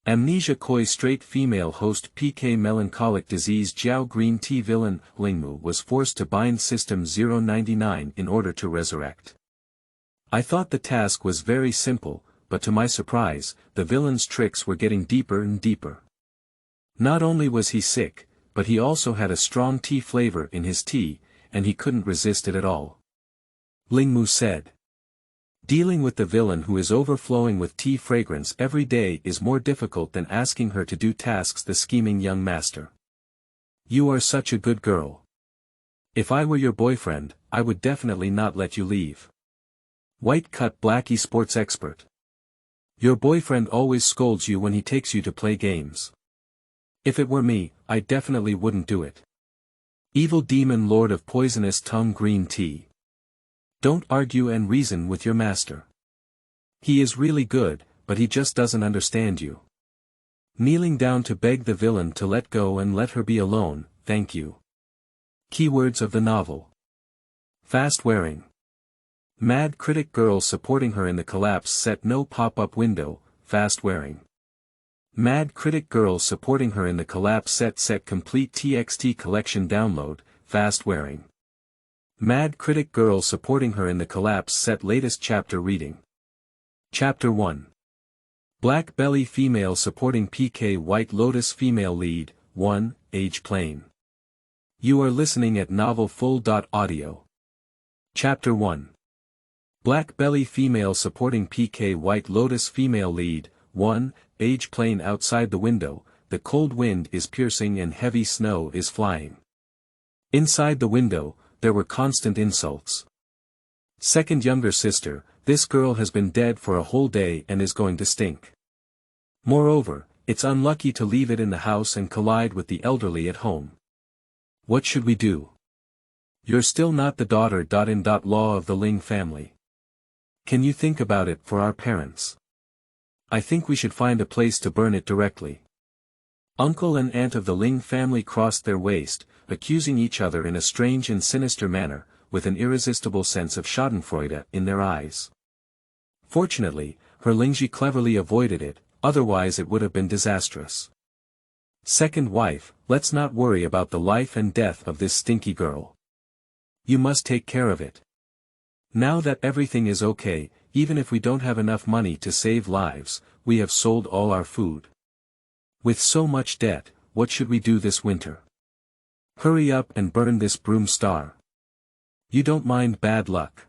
Amnesia Koi straight female host PK melancholic disease Jiao Green Tea villain Lingmu was forced to bind System 099 in order to resurrect. I thought the task was very simple, but to my surprise, the villain's tricks were getting deeper and deeper. Not only was he sick, but he also had a strong tea flavor in his tea, and he couldn't resist it at all. Lingmu said. Dealing with the villain who is overflowing with tea fragrance every day is more difficult than asking her to do tasks the scheming young master. You are such a good girl. If I were your boyfriend, I would definitely not let you leave. White cut blackie sports expert. Your boyfriend always scolds you when he takes you to play games. If it were me, I definitely wouldn't do it. Evil demon lord of poisonous tongue green tea. Don't argue and reason with your master. He is really good, but he just doesn't understand you. Kneeling down to beg the villain to let go and let her be alone, thank you. Keywords of the novel. Fast wearing. Mad critic girl supporting her in the collapse set no pop-up window, fast wearing. Mad critic girl supporting her in the collapse set complete TXT collection download, fast wearing. Mad critic girl supporting her in the collapse set latest chapter reading. Chapter 1. Black belly female supporting PK White Lotus female lead, 1, age plain. You are listening at novel full.audio. Chapter 1. Black belly female supporting PK White Lotus female lead, 1, age plain outside the window, the cold wind is piercing and heavy snow is flying. Inside the window, there were constant insults. Second younger sister, this girl has been dead for a whole day and is going to stink. Moreover, it's unlucky to leave it in the house and collide with the elderly at home. What should we do? You're still not the daughter.in.law of the Ling family. Can you think about it for our parents? I think we should find a place to burn it directly. Uncle and aunt of the Ling family crossed their waist, accusing each other in a strange and sinister manner, with an irresistible sense of schadenfreude in their eyes. Fortunately, her Lingji cleverly avoided it, otherwise it would have been disastrous. Second wife, let's not worry about the life and death of this stinky girl. You must take care of it. Now that everything is okay, even if we don't have enough money to save lives, we have sold all our food. With so much debt, what should we do this winter? Hurry up and burn this broom star. You don't mind bad luck.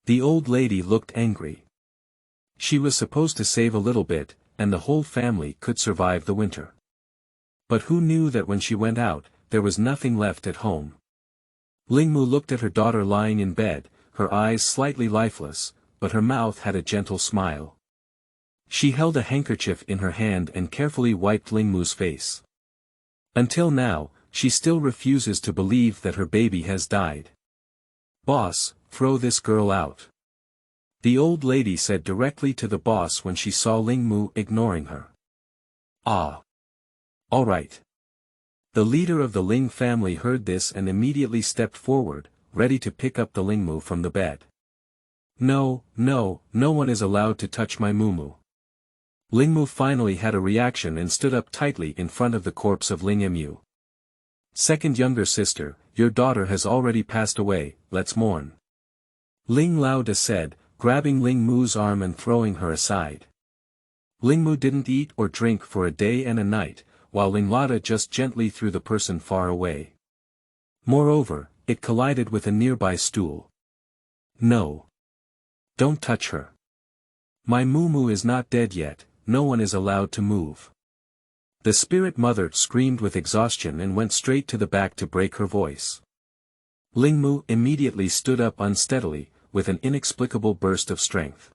The old lady looked angry. She was supposed to save a little bit, and the whole family could survive the winter. But who knew that when she went out, there was nothing left at home? Lingmu looked at her daughter lying in bed, her eyes slightly lifeless, but her mouth had a gentle smile. She held a handkerchief in her hand and carefully wiped Lingmu's face. Until now, she still refuses to believe that her baby has died. Boss, throw this girl out. The old lady said directly to the boss when she saw Lingmu ignoring her. Ah. All right. The leader of the Ling family heard this and immediately stepped forward, ready to pick up the Lingmu from the bed. No one is allowed to touch my mumu. Lingmu finally had a reaction and stood up tightly in front of the corpse of Lingmu. Second younger sister, your daughter has already passed away, let's mourn. Ling Laoda said, grabbing Lingmu's arm and throwing her aside. Lingmu didn't eat or drink for a day and a night, while Ling Laoda just gently threw the person far away. Moreover, it collided with a nearby stool. No. Don't touch her. My mumu is not dead yet, no one is allowed to move. The spirit mother screamed with exhaustion and went straight to the back to break her voice. Lingmu immediately stood up unsteadily, with an inexplicable burst of strength.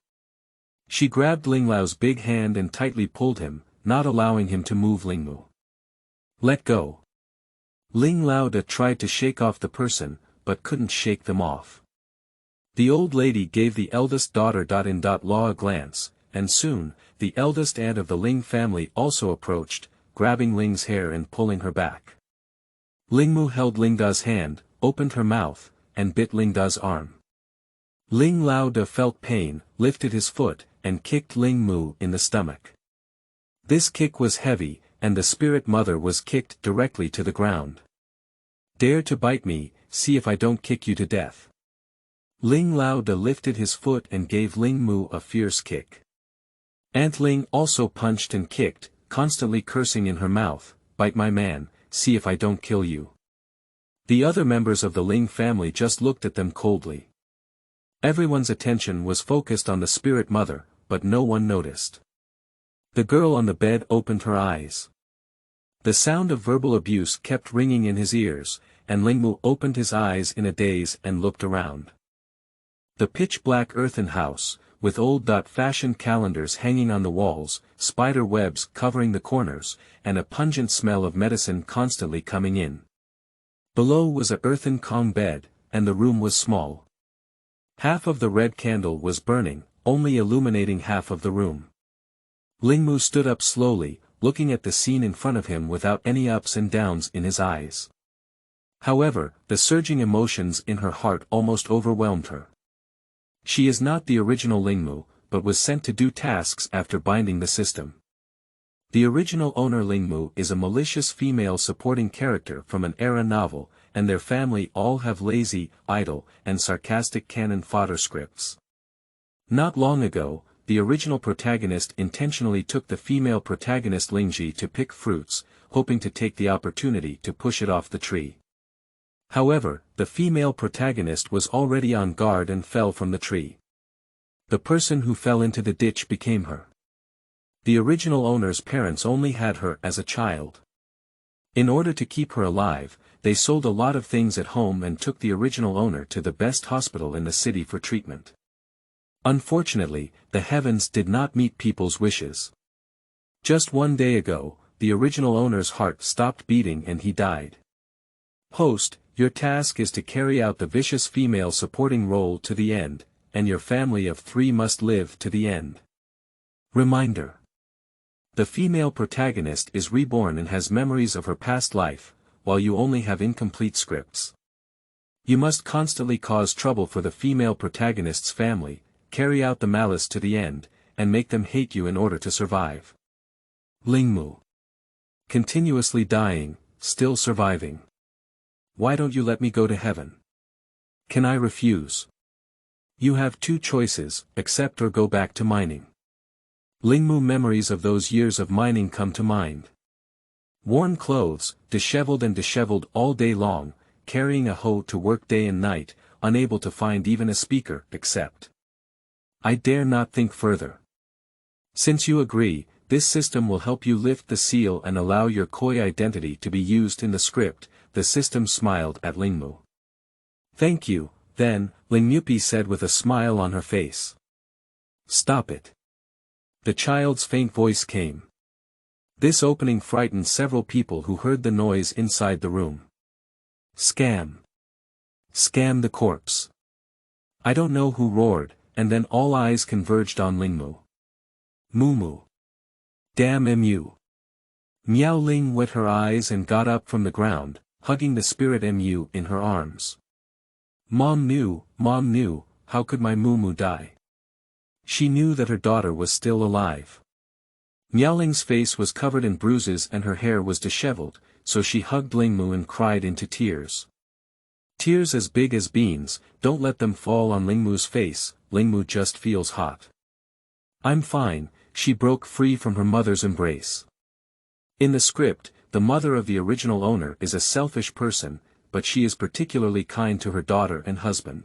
She grabbed Linglao's big hand and tightly pulled him, not allowing him to move Lingmu. Let go. Ling Laoda tried to shake off the person, but couldn't shake them off. The old lady gave the eldest daughter.in.law a glance, and soon, the eldest aunt of the Ling family also approached, grabbing Ling's hair and pulling her back. Lingmu held Lingda's hand, opened her mouth, and bit Lingda's arm. Ling Laoda felt pain, lifted his foot, and kicked Lingmu in the stomach. This kick was heavy, and the spirit mother was kicked directly to the ground. Dare to bite me, see if I don't kick you to death. Ling Lao De lifted his foot and gave Ling Mu a fierce kick. Aunt Ling also punched and kicked, constantly cursing in her mouth, "Bite my man, see if I don't kill you." The other members of the Ling family just looked at them coldly. Everyone's attention was focused on the spirit mother, but no one noticed. The girl on the bed opened her eyes. The sound of verbal abuse kept ringing in his ears, and Ling Mu opened his eyes in a daze and looked around. The pitch-black earthen house, with old-fashioned calendars hanging on the walls, spider webs covering the corners, and a pungent smell of medicine constantly coming in. Below was a earthen Kong bed, and the room was small. Half of the red candle was burning, only illuminating half of the room. Ling Mu stood up slowly, looking at the scene in front of him without any ups and downs in his eyes. However, the surging emotions in her heart almost overwhelmed her. She is not the original Ling Mu, but was sent to do tasks after binding the system. The original owner Ling Mu is a malicious female supporting character from an era novel, and their family all have lazy, idle, and sarcastic cannon fodder scripts. Not long ago, the original protagonist intentionally took the female protagonist Lingji to pick fruits, hoping to take the opportunity to push it off the tree. However, the female protagonist was already on guard and fell from the tree. The person who fell into the ditch became her. The original owner's parents only had her as a child. In order to keep her alive, they sold a lot of things at home and took the original owner to the best hospital in the city for treatment. Unfortunately, the heavens did not meet people's wishes. Just one day ago, the original owner's heart stopped beating and he died. Host, your task is to carry out the vicious female supporting role to the end, and your family of 3 must live to the end. Reminder. The female protagonist is reborn and has memories of her past life, while you only have incomplete scripts. You must constantly cause trouble for the female protagonist's family, carry out the malice to the end, and make them hate you in order to survive. Ling Mu. Continuously dying, still surviving. Why don't you let me go to heaven? Can I refuse? You have 2 choices, accept or go back to mining. Ling Mu memories of those years of mining come to mind. Worn clothes, disheveled all day long, carrying a hoe to work day and night, unable to find even a speaker, accept. I dare not think further. Since you agree, this system will help you lift the seal and allow your koi identity to be used in the script. The system smiled at Ling Mu. Thank you, then, Ling Mupi said with a smile on her face. Stop it. The child's faint voice came. This opening frightened several people who heard the noise inside the room. Scam. Scam the corpse. I don't know who roared, and then all eyes converged on Ling Mu. Mu. Damn Mu. Miao Ling wet her eyes and got up from the ground, hugging the spirit Mu in her arms. Mom knew, how could my Mu die? She knew that her daughter was still alive. Miaoling's face was covered in bruises and her hair was disheveled, so she hugged Ling Mu and cried into tears. Tears as big as beans, don't let them fall on Ling Mu's face, Ling Mu just feels hot. I'm fine, she broke free from her mother's embrace. In the script, the mother of the original owner is a selfish person, but she is particularly kind to her daughter and husband.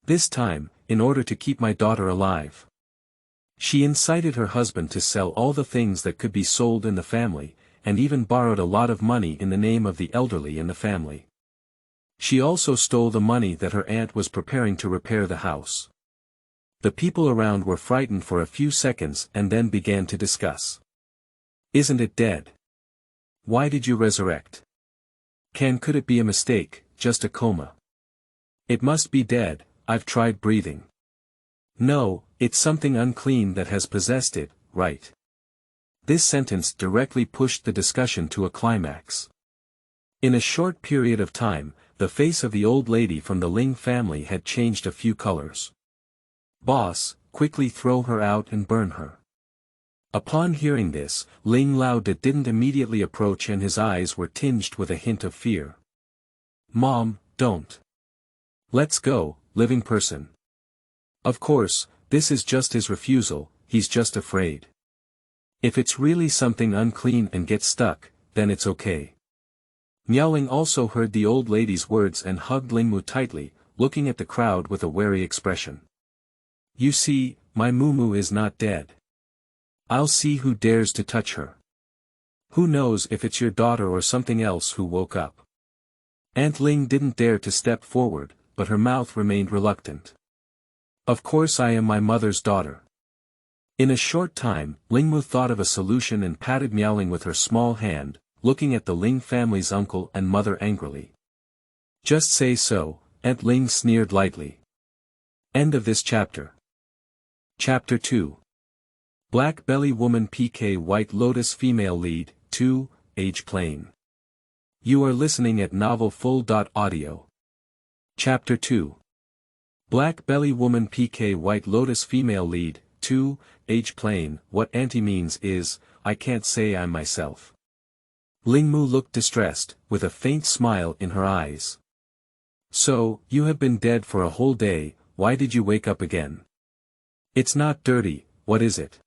This time, in order to keep my daughter alive, she incited her husband to sell all the things that could be sold in the family, and even borrowed a lot of money in the name of the elderly in the family. She also stole the money that her aunt was preparing to repair the house. The people around were frightened for a few seconds and then began to discuss. Isn't it dead? Why did you resurrect? Could it be a mistake, just a coma? It must be dead, I've tried breathing. No, it's something unclean that has possessed it, right? This sentence directly pushed the discussion to a climax. In a short period of time, the face of the old lady from the Ling family had changed a few colors. Boss, quickly throw her out and burn her. Upon hearing this, Ling Lao didn't immediately approach and his eyes were tinged with a hint of fear. Mom, don't. Let's go, living person. Of course, this is just his refusal, he's just afraid. If it's really something unclean and gets stuck, then it's okay. Miaoling also heard the old lady's words and hugged Lingmu tightly, looking at the crowd with a wary expression. You see, my Mumu is not dead. I'll see who dares to touch her. Who knows if it's your daughter or something else who woke up. Aunt Ling didn't dare to step forward, but her mouth remained reluctant. Of course I am my mother's daughter. In a short time, Lingmu thought of a solution and patted Miaoling with her small hand, looking at the Ling family's uncle and mother angrily. Just say so, Aunt Ling sneered lightly. End of this chapter. Chapter 2. Black Belly Woman PK White Lotus Female Lead, 2, Age Plain. You are listening at novelfull.audio. Chapter 2. Black Belly Woman PK White Lotus Female Lead, 2, Age Plain. What Auntie means is, I can't say I'm myself. Lingmu looked distressed, with a faint smile in her eyes. So, you have been dead for a whole day, why did you wake up again? It's not dirty, what is it?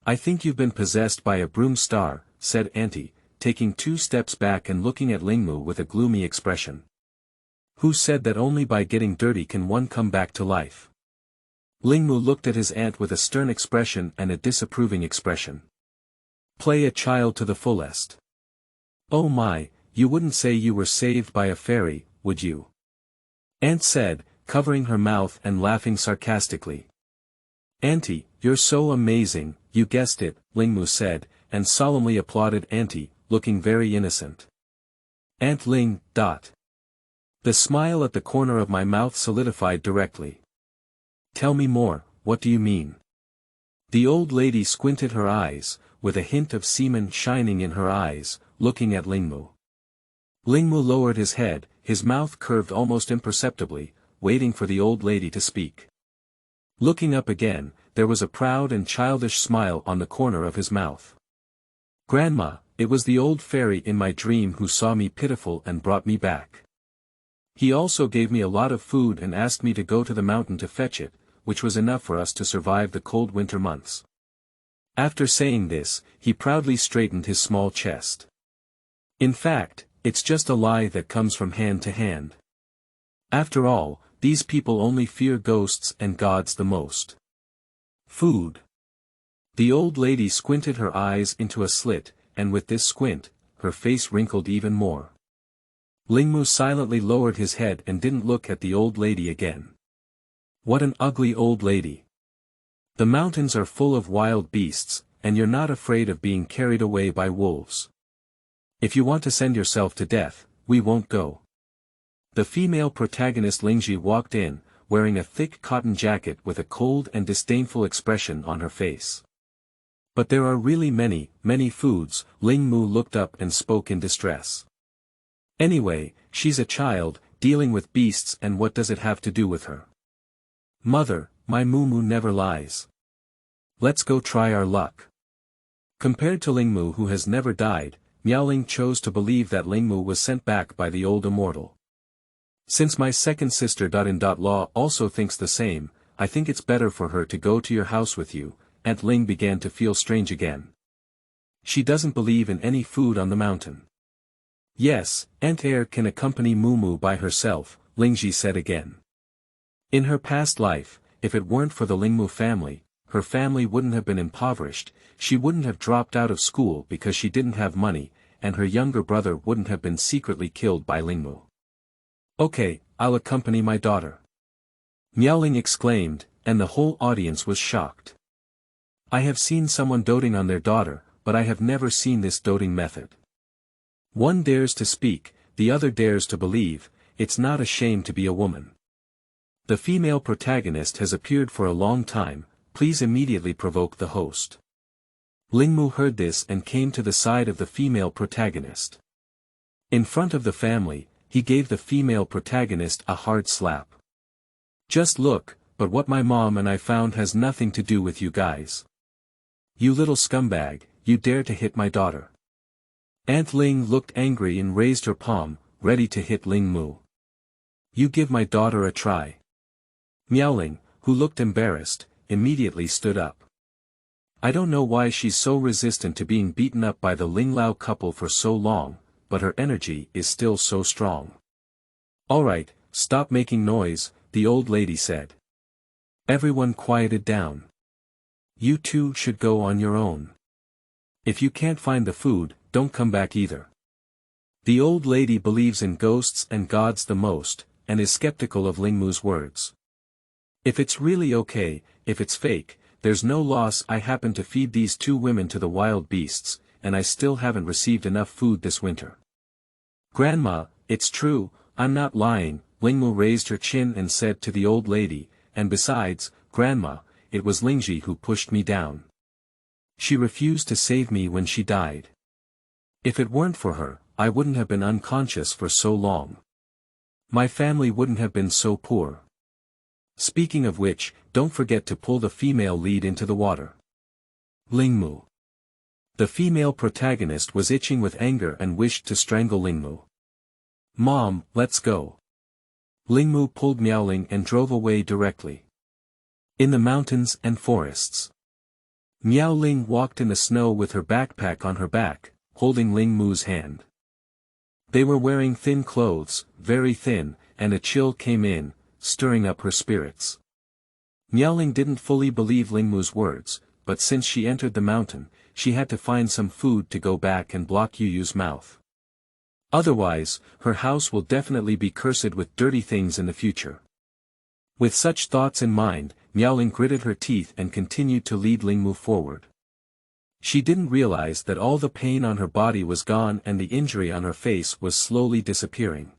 I think you've been possessed by a broom star, said Auntie, taking 2 steps back and looking at Lingmu with a gloomy expression. Who said that only by getting dirty can one come back to life? Lingmu looked at his aunt with a stern expression and a disapproving expression. Play a child to the fullest. Oh my, you wouldn't say you were saved by a fairy, would you? Aunt said, covering her mouth and laughing sarcastically. Auntie, you're so amazing, you guessed it, Lingmu said, and solemnly applauded Auntie, looking very innocent. Aunt Ling, The smile at the corner of my mouth solidified directly. Tell me more, what do you mean? The old lady squinted her eyes, with a hint of semen shining in her eyes, looking at Lingmu. Lingmu lowered his head, his mouth curved almost imperceptibly, waiting for the old lady to speak. Looking up again, there was a proud and childish smile on the corner of his mouth. Grandma, it was the old fairy in my dream who saw me pitiful and brought me back. He also gave me a lot of food and asked me to go to the mountain to fetch it, which was enough for us to survive the cold winter months. After saying this, he proudly straightened his small chest. In fact, it's just a lie that comes from hand to hand. After all, these people only fear ghosts and gods the most. Food. The old lady squinted her eyes into a slit, and with this squint, her face wrinkled even more. Lingmu silently lowered his head and didn't look at the old lady again. What an ugly old lady. The mountains are full of wild beasts, and you're not afraid of being carried away by wolves. If you want to send yourself to death, we won't go. The female protagonist Lingji walked in, wearing a thick cotton jacket with a cold and disdainful expression on her face. But there are really many, many foods, Lingmu looked up and spoke in distress. Anyway, she's a child, dealing with beasts, and what does it have to do with her? Mother, my Mumu never lies. Let's go try our luck. Compared to Lingmu who has never died, Miaoling chose to believe that Lingmu was sent back by the old immortal. Since my second sister Law also thinks the same, I think it's better for her to go to your house with you. Aunt Ling began to feel strange again. She doesn't believe in any food on the mountain. Yes, Aunt Air can accompany Mumu by herself, Lingji said again. In her past life, if it weren't for the Lingmu family, her family wouldn't have been impoverished, she wouldn't have dropped out of school because she didn't have money, and her younger brother wouldn't have been secretly killed by Lingmu. Okay, I'll accompany my daughter. Miaoling exclaimed, and the whole audience was shocked. I have seen someone doting on their daughter, but I have never seen this doting method. One dares to speak, the other dares to believe, it's not a shame to be a woman. The female protagonist has appeared for a long time, please immediately provoke the host. Lingmu heard this and came to the side of the female protagonist. In front of the family, he gave the female protagonist a hard slap. Just look, but what my mom and I found has nothing to do with you guys. You little scumbag, you dare to hit my daughter. Aunt Ling looked angry and raised her palm, ready to hit Ling Mu. You give my daughter a try. Miaoling, who looked embarrassed, immediately stood up. I don't know why she's so resistant to being beaten up by the Ling Lao couple for so long, but her energy is still so strong. Alright, stop making noise, the old lady said. Everyone quieted down. You two should go on your own. If you can't find the food, don't come back either. The old lady believes in ghosts and gods the most, and is skeptical of Ling Mu's words. If it's really okay, if it's fake, there's no loss. I happen to feed these two women to the wild beasts, and I still haven't received enough food this winter. Grandma, it's true, I'm not lying, Ling Mu raised her chin and said to the old lady, and besides, Grandma, it was Lingji who pushed me down. She refused to save me when she died. If it weren't for her, I wouldn't have been unconscious for so long. My family wouldn't have been so poor. Speaking of which, don't forget to pull the female lead into the water. Ling Mu. The female protagonist was itching with anger and wished to strangle Ling Mu. Mom, let's go. Ling Mu pulled Miaoling and drove away directly. In the mountains and forests. Miaoling walked in the snow with her backpack on her back, holding Ling Mu's hand. They were wearing thin clothes, very thin, and a chill came in, stirring up her spirits. Miaoling didn't fully believe Ling Mu's words, but since she entered the mountain, she had to find some food to go back and block Yuyu's mouth. Otherwise, her house will definitely be cursed with dirty things in the future. With such thoughts in mind, Miaoling gritted her teeth and continued to lead Ling Mu forward. She didn't realize that all the pain on her body was gone and the injury on her face was slowly disappearing.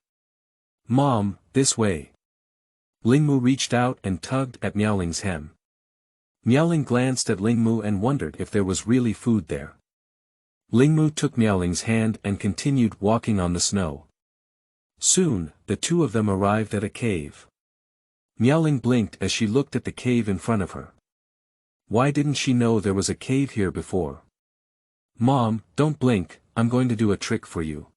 Mom, this way. Ling Mu reached out and tugged at Miaoling's hem. Miaoling glanced at Ling Mu and wondered if there was really food there. Ling Mu took Miaoling's hand and continued walking on the snow. Soon, the two of them arrived at a cave. Miaoling blinked as she looked at the cave in front of her. Why didn't she know there was a cave here before? Mom, don't blink, I'm going to do a trick for you.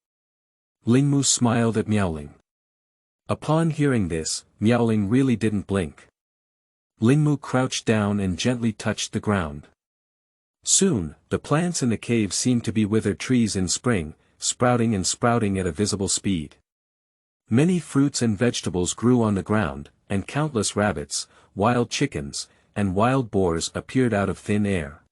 Ling Mu smiled at Miaoling. Upon hearing this, Miaoling really didn't blink. Ling Mu crouched down and gently touched the ground. Soon, the plants in the cave seemed to be withered trees in spring, sprouting at a visible speed. Many fruits and vegetables grew on the ground, and countless rabbits, wild chickens, and wild boars appeared out of thin air.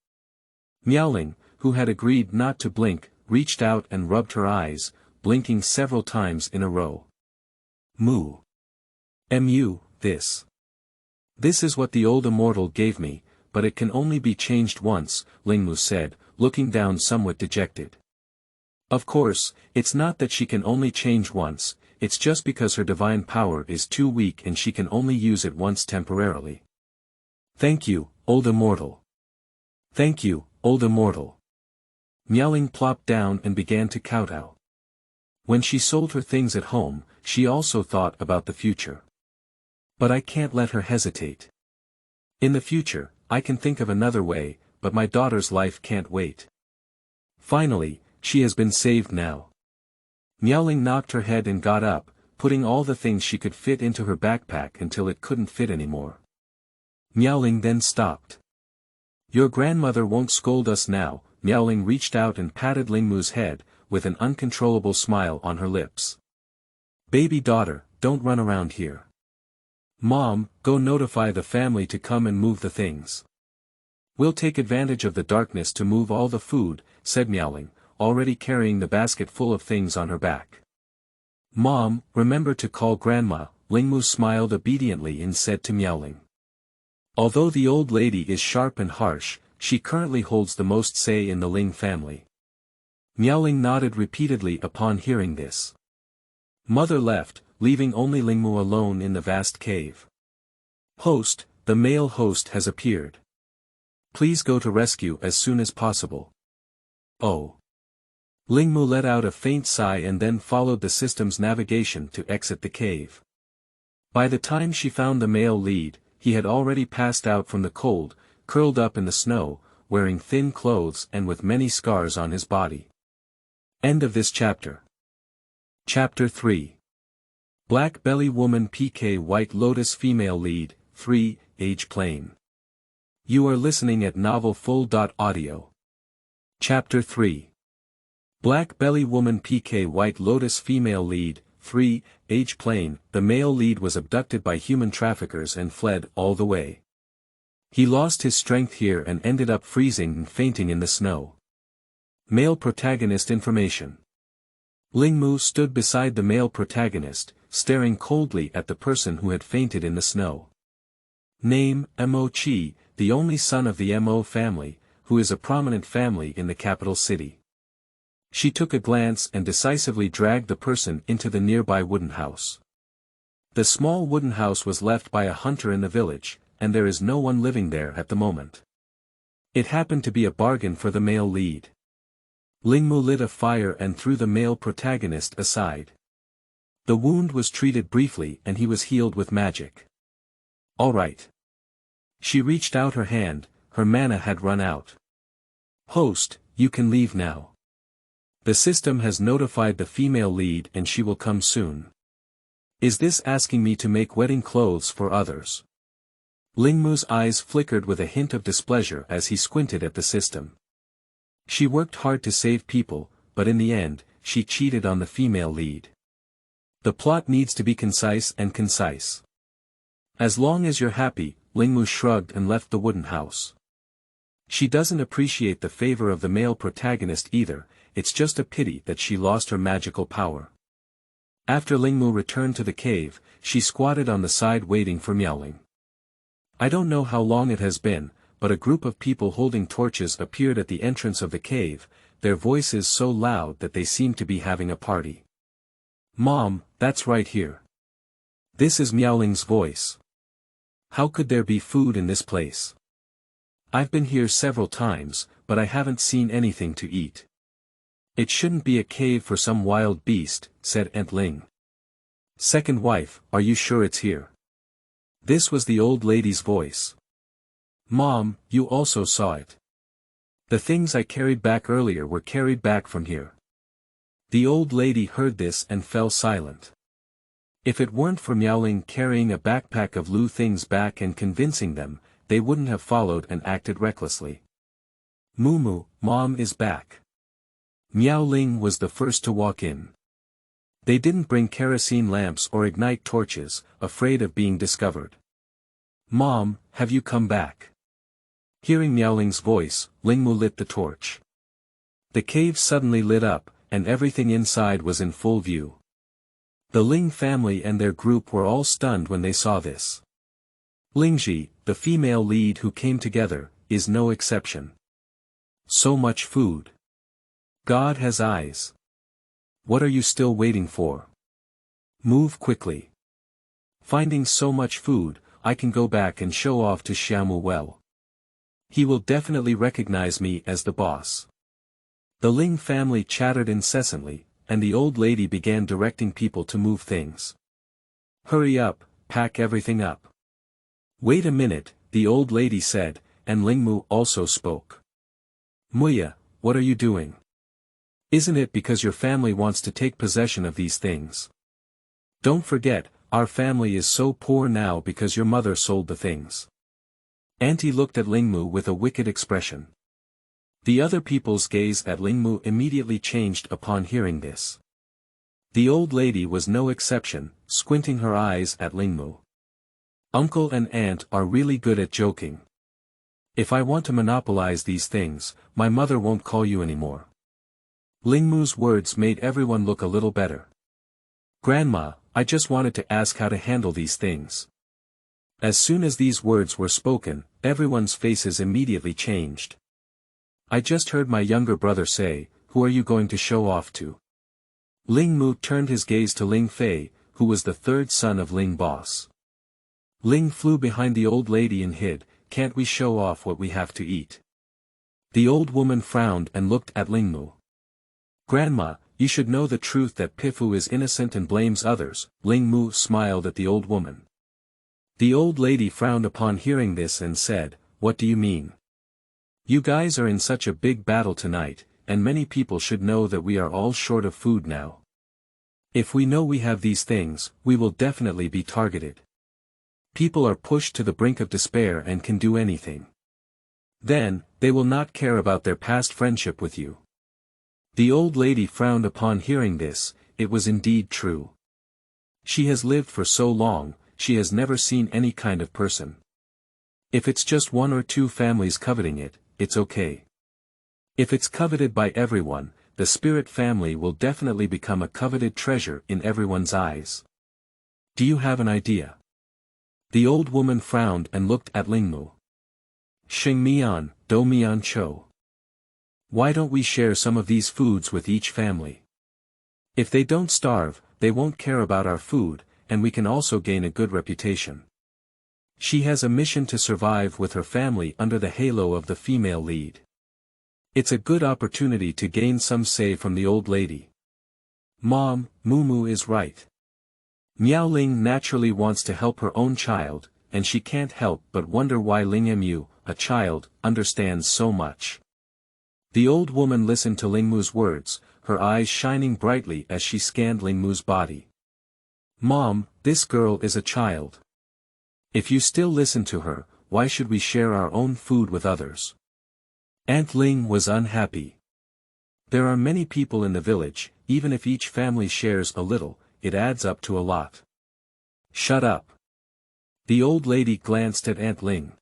Miaoling, who had agreed not to blink, reached out and rubbed her eyes, blinking several times in a row. Mu. This. This is what the old immortal gave me, but it can only be changed once, Ling Mu said, looking down somewhat dejected. Of course, it's not that she can only change once, it's just because her divine power is too weak and she can only use it once temporarily. Thank you, old immortal. Thank you, old immortal. Miaoling plopped down and began to kowtow. When she sold her things at home, she also thought about the future. But I can't let her hesitate. In the future, I can think of another way, but my daughter's life can't wait. Finally, she has been saved now. Miaoling knocked her head and got up, putting all the things she could fit into her backpack until it couldn't fit anymore. Miaoling then stopped. Your grandmother won't scold us now. Miaoling reached out and patted Ling Mu's head, with an uncontrollable smile on her lips. Baby daughter, don't run around here. Mom, go notify the family to come and move the things. We'll take advantage of the darkness to move all the food, said Miaoling, already carrying the basket full of things on her back. Mom, remember to call Grandma, Ling Mu smiled obediently and said to Miaoling. Although the old lady is sharp and harsh, she currently holds the most say in the Ling family. Miaoling nodded repeatedly upon hearing this. Mother left, leaving only Ling Mu alone in the vast cave. Host, the male host has appeared. Please go to rescue as soon as possible. Oh. Ling Mu let out a faint sigh and then followed the system's navigation to exit the cave. By the time she found the male lead, he had already passed out from the cold, curled up in the snow, wearing thin clothes and with many scars on his body. End of this chapter. Chapter 3. Black Belly Woman PK White Lotus Female Lead, 3, Age Plain. You are listening at novelfull.audio. Chapter 3. Black Belly Woman PK White Lotus Female Lead, 3, Age Plain. The male lead was abducted by human traffickers and fled all the way. He lost his strength here and ended up freezing and fainting in the snow. Male protagonist information. Lingmu stood beside the male protagonist, staring coldly at the person who had fainted in the snow. Name, Mo Chi, the only son of the Mo family, who is a prominent family in the capital city. She took a glance and decisively dragged the person into the nearby wooden house. The small wooden house was left by a hunter in the village, and there is no one living there at the moment. It happened to be a bargain for the male lead. Lingmu lit a fire and threw the male protagonist aside. The wound was treated briefly and he was healed with magic. All right. She reached out her hand, her mana had run out. Host, you can leave now. The system has notified the female lead and she will come soon. Is this asking me to make wedding clothes for others? Lingmu's eyes flickered with a hint of displeasure as he squinted at the system. She worked hard to save people, but in the end, she cheated on the female lead. The plot needs to be concise and concise. As long as you're happy, Lingmu shrugged and left the wooden house. She doesn't appreciate the favor of the male protagonist either, it's just a pity that she lost her magical power. After Lingmu returned to the cave, she squatted on the side waiting for Miaoling. I don't know how long it has been, but a group of people holding torches appeared at the entrance of the cave, their voices so loud that they seemed to be having a party. Mom, that's right here. This is Miaoling's voice. How could there be food in this place? I've been here several times, but I haven't seen anything to eat. It shouldn't be a cave for some wild beast, said Aunt Ling. Second wife, are you sure it's here? This was the old lady's voice. Mom, you also saw it. The things I carried back earlier were carried back from here. The old lady heard this and fell silent. If it weren't for Miaoling carrying a backpack of Lu things back and convincing them, they wouldn't have followed and acted recklessly. Mumu, Mom is back. Miaoling was the first to walk in. They didn't bring kerosene lamps or ignite torches, afraid of being discovered. Mom, have you come back? Hearing Miaoling's voice, Lingmu lit the torch. The cave suddenly lit up, and everything inside was in full view. The Ling family and their group were all stunned when they saw this. Lingji, the female lead who came together, is no exception. So much food. God has eyes. What are you still waiting for? Move quickly. Finding so much food, I can go back and show off to Xiaomu well. He will definitely recognize me as the boss. The Ling family chattered incessantly, and the old lady began directing people to move things. Hurry up, pack everything up. Wait a minute, the old lady said, and Lingmu also spoke. Muya, what are you doing? Isn't it because your family wants to take possession of these things? Don't forget, our family is so poor now because your mother sold the things. Auntie looked at Lingmu with a wicked expression. The other people's gaze at Lingmu immediately changed upon hearing this. The old lady was no exception, squinting her eyes at Lingmu. Uncle and aunt are really good at joking. If I want to monopolize these things, my mother won't call you anymore. Lingmu's words made everyone look a little better. Grandma, I just wanted to ask how to handle these things. As soon as these words were spoken, everyone's faces immediately changed. I just heard my younger brother say, who are you going to show off to? Lingmu turned his gaze to Ling Fei, who was the third son of Ling Boss. Ling flew behind the old lady and hid, can't we show off what we have to eat? The old woman frowned and looked at Lingmu. Grandma, you should know the truth that Pifu is innocent and blames others. Lingmu smiled at the old woman. The old lady frowned upon hearing this and said, what do you mean? You guys are in such a big battle tonight, and many people should know that we are all short of food now. If we know we have these things, we will definitely be targeted. People are pushed to the brink of despair and can do anything. Then, they will not care about their past friendship with you. The old lady frowned upon hearing this. It was indeed true. She has lived for so long, she has never seen any kind of person. If it's just one or two families coveting it, it's okay. If it's coveted by everyone, the spirit family will definitely become a coveted treasure in everyone's eyes. Do you have an idea? The old woman frowned and looked at Lingmu. Xing Mian, Do Mian Cho. Why don't we share some of these foods with each family? If they don't starve, they won't care about our food, and we can also gain a good reputation. She has a mission to survive with her family under the halo of the female lead. It's a good opportunity to gain some say from the old lady. Mom, Mumu is right. Miaoling naturally wants to help her own child, and she can't help but wonder why Lingmu, a child, understands so much. The old woman listened to Lingmu's words, her eyes shining brightly as she scanned Lingmu's body. Mom, this girl is a child. If you still listen to her, why should we share our own food with others? Aunt Ling was unhappy. There are many people in the village, even if each family shares a little, it adds up to a lot. Shut up. The old lady glanced at Aunt Ling.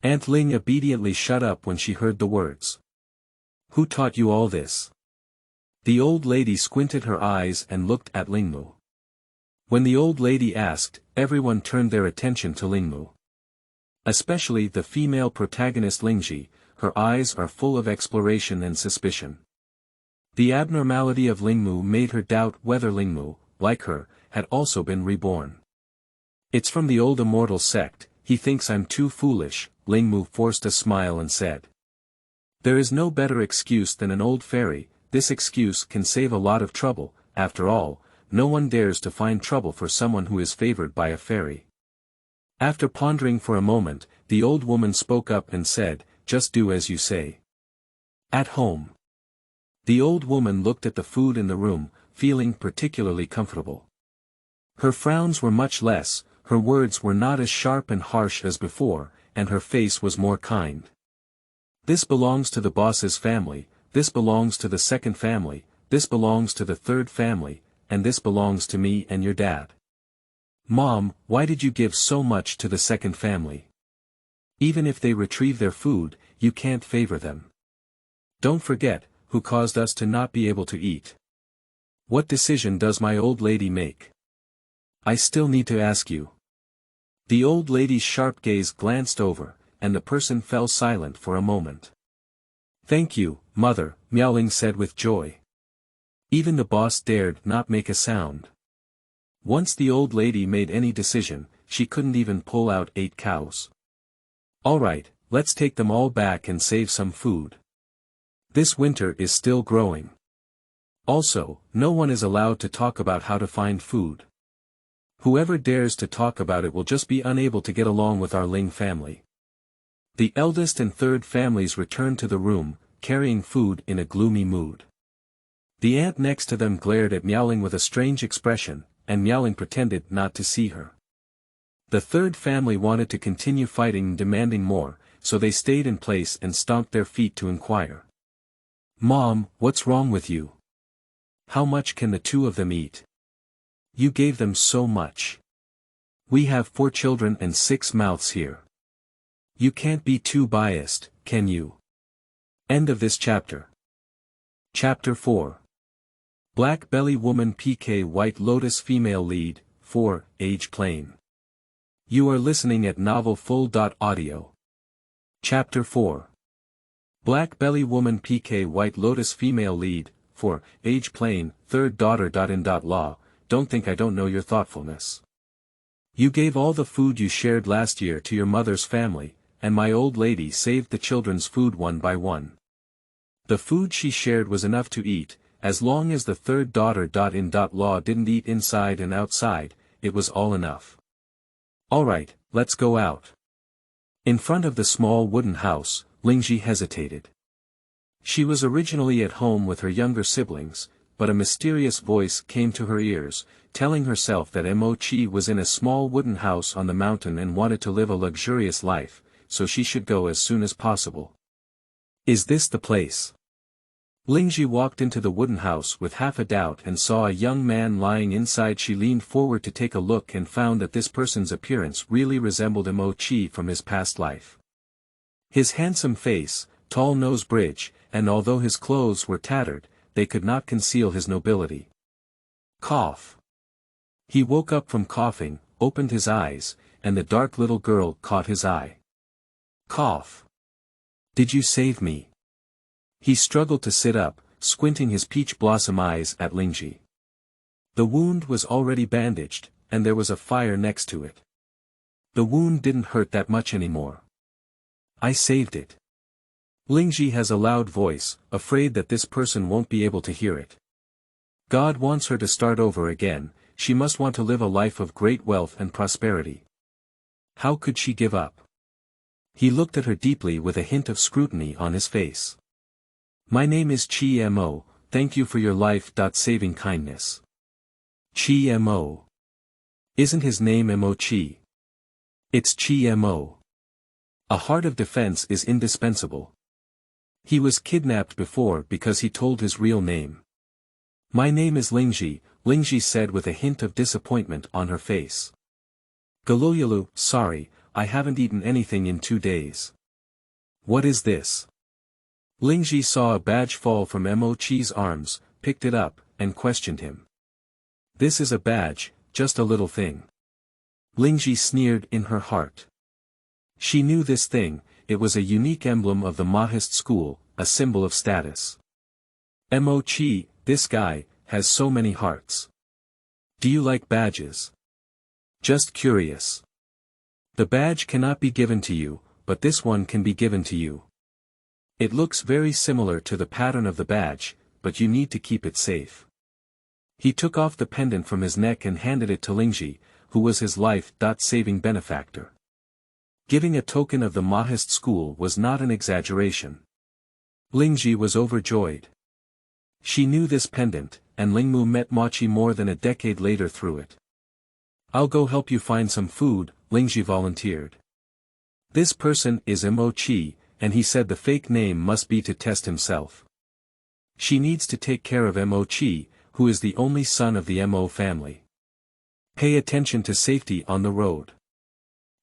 Aunt Ling obediently shut up when she heard the words. Who taught you all this? The old lady squinted her eyes and looked at Lingmu. When the old lady asked, everyone turned their attention to Lingmu. Especially the female protagonist Lingji, her eyes are full of exploration and suspicion. The abnormality of Lingmu made her doubt whether Lingmu, like her, had also been reborn. It's from the old immortal sect, he thinks I'm too foolish, Lingmu forced a smile and said. There is no better excuse than an old fairy, this excuse can save a lot of trouble, after all, no one dares to find trouble for someone who is favored by a fairy. After pondering for a moment, the old woman spoke up and said, just do as you say. At home. The old woman looked at the food in the room, feeling particularly comfortable. Her frowns were much less, her words were not as sharp and harsh as before, and her face was more kind. This belongs to the boss's family, this belongs to the second family, this belongs to the third family, and this belongs to me and your dad. Mom, why did you give so much to the second family? Even if they retrieve their food, you can't favor them. Don't forget, who caused us to not be able to eat. What decision does my old lady make? I still need to ask you. The old lady's sharp gaze glanced over, and the person fell silent for a moment. Thank you, mother, Miaoling said with joy. Even the boss dared not make a sound. Once the old lady made any decision, she couldn't even pull out 8 cows. Alright, let's take them all back and save some food. This winter is still growing. Also, no one is allowed to talk about how to find food. Whoever dares to talk about it will just be unable to get along with our Ling family. The eldest and third families returned to the room, carrying food in a gloomy mood. The aunt next to them glared at Miaoling with a strange expression, and Miaoling pretended not to see her. The third family wanted to continue fighting and demanding more, so they stayed in place and stomped their feet to inquire. Mom, what's wrong with you? How much can the two of them eat? You gave them so much. We have 4 children and 6 mouths here. You can't be too biased, can you? End of this chapter. Chapter 4. Black Belly Woman PK White Lotus Female Lead, 4, Age Plain. You are listening at novelfull.audio. Chapter 4. Black Belly Woman PK White Lotus Female Lead, 4, Age Plain, Third Daughter. In law, don't think I don't know your thoughtfulness. You gave all the food you shared last year to your mother's family, and my old lady saved the children's food one by one. The food she shared was enough to eat, as long as the third daughter. In law didn't eat inside and outside, it was all enough. Alright, let's go out. In front of the small wooden house, Lingji hesitated. She was originally at home with her younger siblings, but a mysterious voice came to her ears, telling herself that Mochi was in a small wooden house on the mountain and wanted to live a luxurious life, so she should go as soon as possible. Is this the place? Lingji walked into the wooden house with half a doubt and saw a young man lying inside. She leaned forward to take a look and found that this person's appearance really resembled Mochi from his past life. His handsome face, tall nose bridge, and although his clothes were tattered, they could not conceal his nobility. Cough. He woke up from coughing, opened his eyes, and the dark little girl caught his eye. Cough. Did you save me? He struggled to sit up, squinting his peach blossom eyes at Lingji. The wound was already bandaged, and there was a fire next to it. The wound didn't hurt that much anymore. I saved it. Lingji has a loud voice, afraid that this person won't be able to hear it. God wants her to start over again. She must want to live a life of great wealth and prosperity. How could she give up? He looked at her deeply with a hint of scrutiny on his face. My name is Chi Mo, thank you for your life-saving kindness. Chi Mo. Isn't his name Mochi? It's Chi Mo. A heart of defense is indispensable. He was kidnapped before because he told his real name. My name is Lingji, Lingji said with a hint of disappointment on her face. Galoyalu, sorry, I haven't eaten anything in 2 days. What is this? Lingji saw a badge fall from Mochi's arms, picked it up, and questioned him. This is a badge, just a little thing. Lingji sneered in her heart. She knew this thing, it was a unique emblem of the Mahist school, a symbol of status. Mochi, this guy, has so many hearts. Do you like badges? Just curious. The badge cannot be given to you, but this one can be given to you. It looks very similar to the pattern of the badge, but you need to keep it safe. He took off the pendant from his neck and handed it to Lingji, who was his life-saving benefactor. Giving a token of the Mahist school was not an exaggeration. Lingji was overjoyed. She knew this pendant, and Lingmu met Mochi more than a decade later through it. I'll go help you find some food, Lingji volunteered. This person is Mochi, and he said the fake name must be to test himself. She needs to take care of Mochi, who is the only son of the Mo family. Pay attention to safety on the road.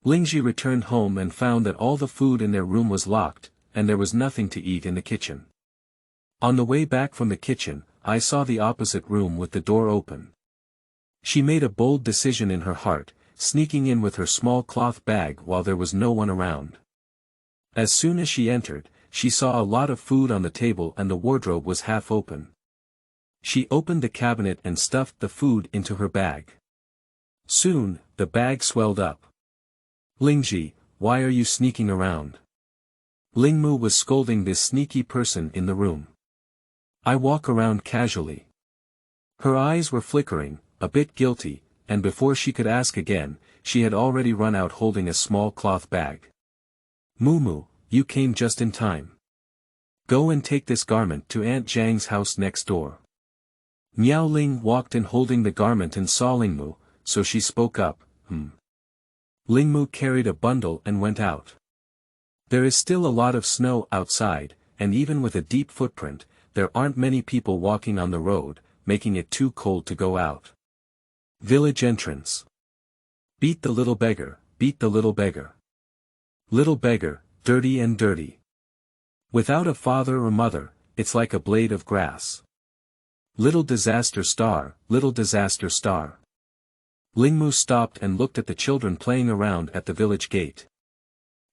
Lingji returned home and found that all the food in their room was locked, and there was nothing to eat in the kitchen. On the way back from the kitchen, I saw the opposite room with the door open. She made a bold decision in her heart, sneaking in with her small cloth bag while there was no one around. As soon as she entered, she saw a lot of food on the table and the wardrobe was half open. She opened the cabinet and stuffed the food into her bag. Soon, the bag swelled up. Lingji, why are you sneaking around? Lingmu was scolding this sneaky person in the room. I walk around casually. Her eyes were flickering, a bit guilty, and before she could ask again, she had already run out holding a small cloth bag. Mumu, you came just in time. Go and take this garment to Aunt Zhang's house next door. Miao Ling walked in holding the garment and saw Lingmu, so she spoke up, Lingmu carried a bundle and went out. There is still a lot of snow outside, and even with a deep footprint, there aren't many people walking on the road, making it too cold to go out. Village entrance. Beat the little beggar, beat the little beggar. Little beggar, dirty and dirty. Without a father or mother, it's like a blade of grass. Little disaster star, little disaster star. Lingmu stopped and looked at the children playing around at the village gate.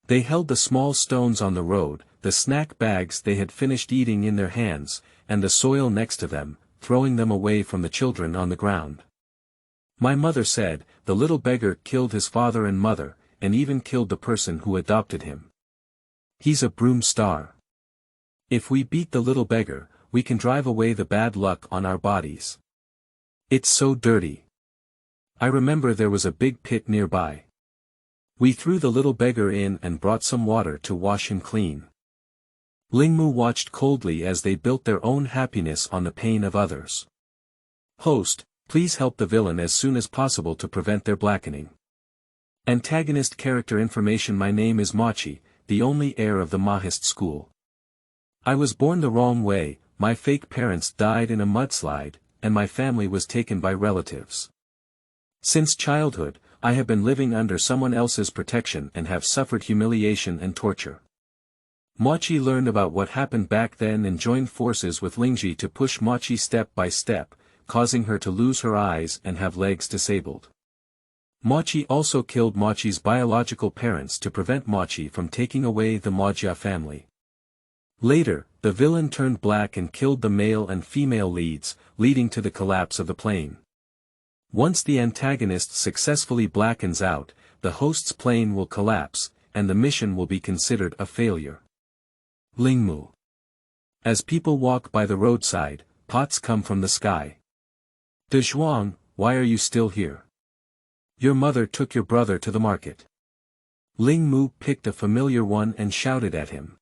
They held the small stones on the road, the snack bags they had finished eating in their hands, and the soil next to them, throwing them away from the children on the ground. My mother said, the little beggar killed his father and mother, and even killed the person who adopted him. He's a broom star. If we beat the little beggar, we can drive away the bad luck on our bodies. It's so dirty. I remember there was a big pit nearby. We threw the little beggar in and brought some water to wash him clean. Lingmu watched coldly as they built their own happiness on the pain of others. Host, please help the villain as soon as possible to prevent their blackening. Antagonist character information. My name is Mochi, the only heir of the Mahist school. I was born the wrong way, my fake parents died in a mudslide, and my family was taken by relatives. Since childhood, I have been living under someone else's protection and have suffered humiliation and torture. Mochi learned about what happened back then and joined forces with Lingji to push Mochi step by step, causing her to lose her eyes and have legs disabled. Mochi also killed Mochi's biological parents to prevent Mochi from taking away the Mojia family. Later, the villain turned black and killed the male and female leads, leading to the collapse of the plane. Once the antagonist successfully blackens out, the host's plane will collapse, and the mission will be considered a failure. Lingmu. As people walk by the roadside, pots come from the sky. De Zhuang, why are you still here? Your mother took your brother to the market. Lingmu picked a familiar one and shouted at him.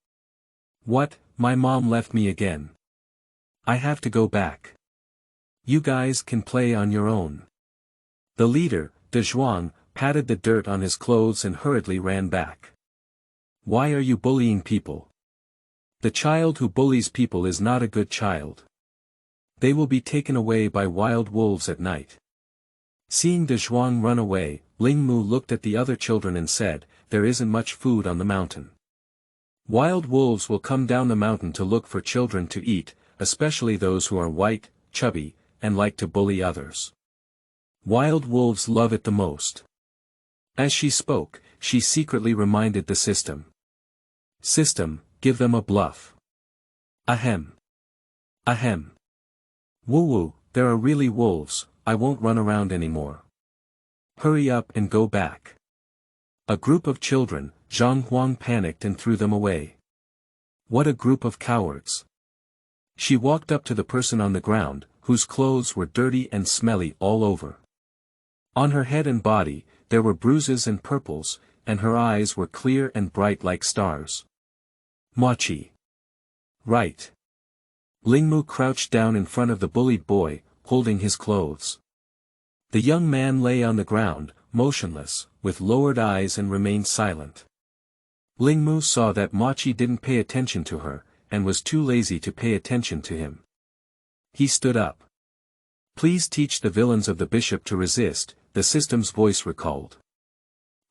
What, my mom left me again. I have to go back. You guys can play on your own. The leader, De Zhuang, patted the dirt on his clothes and hurriedly ran back. Why are you bullying people? The child who bullies people is not a good child. They will be taken away by wild wolves at night. Seeing De Zhuang run away, Lingmu looked at the other children and said, there isn't much food on the mountain. Wild wolves will come down the mountain to look for children to eat, especially those who are white, chubby, and like to bully others. Wild wolves love it the most. As she spoke, she secretly reminded the system. System, give them a bluff. Ahem. Ahem. Woo-woo, there are really wolves, I won't run around anymore. Hurry up and go back. A group of children, Zhang Huang panicked and threw them away. What a group of cowards. She walked up to the person on the ground, whose clothes were dirty and smelly all over. On her head and body, there were bruises and purples, and her eyes were clear and bright like stars. Mochi. Right. Lingmu crouched down in front of the bullied boy, holding his clothes. The young man lay on the ground, motionless, with lowered eyes and remained silent. Lingmu saw that Mochi didn't pay attention to her, and was too lazy to pay attention to him. He stood up. Please teach the villains of the bishop to resist, the system's voice recalled.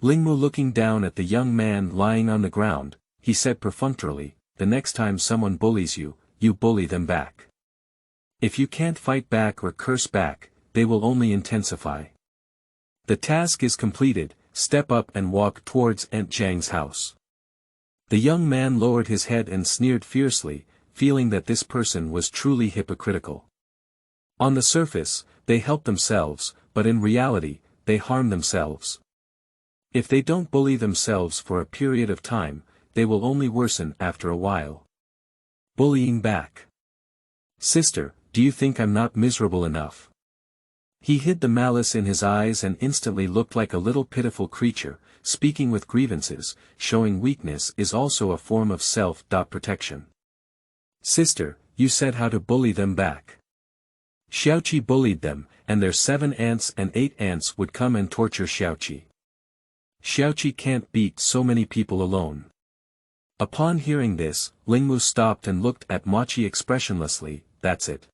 Lingmu looking down at the young man lying on the ground, he said perfunctorily, the next time someone bullies you, you bully them back. If you can't fight back or curse back, they will only intensify. The task is completed, step up and walk towards Aunt Jiang's house. The young man lowered his head and sneered fiercely, feeling that this person was truly hypocritical. On the surface, they help themselves, but in reality, they harm themselves. If they don't bully themselves for a period of time, they will only worsen after a while. Bullying back. Sister, do you think I'm not miserable enough? He hid the malice in his eyes and instantly looked like a little pitiful creature, speaking with grievances, showing weakness is also a form of self-protection. Sister, you said how to bully them back. Xiaoqi bullied them, and their 7 aunts and 8 aunts would come and torture Xiaoqi. Xiaoqi can't beat so many people alone. Upon hearing this, Lingmu stopped and looked at Mochi expressionlessly, that's it.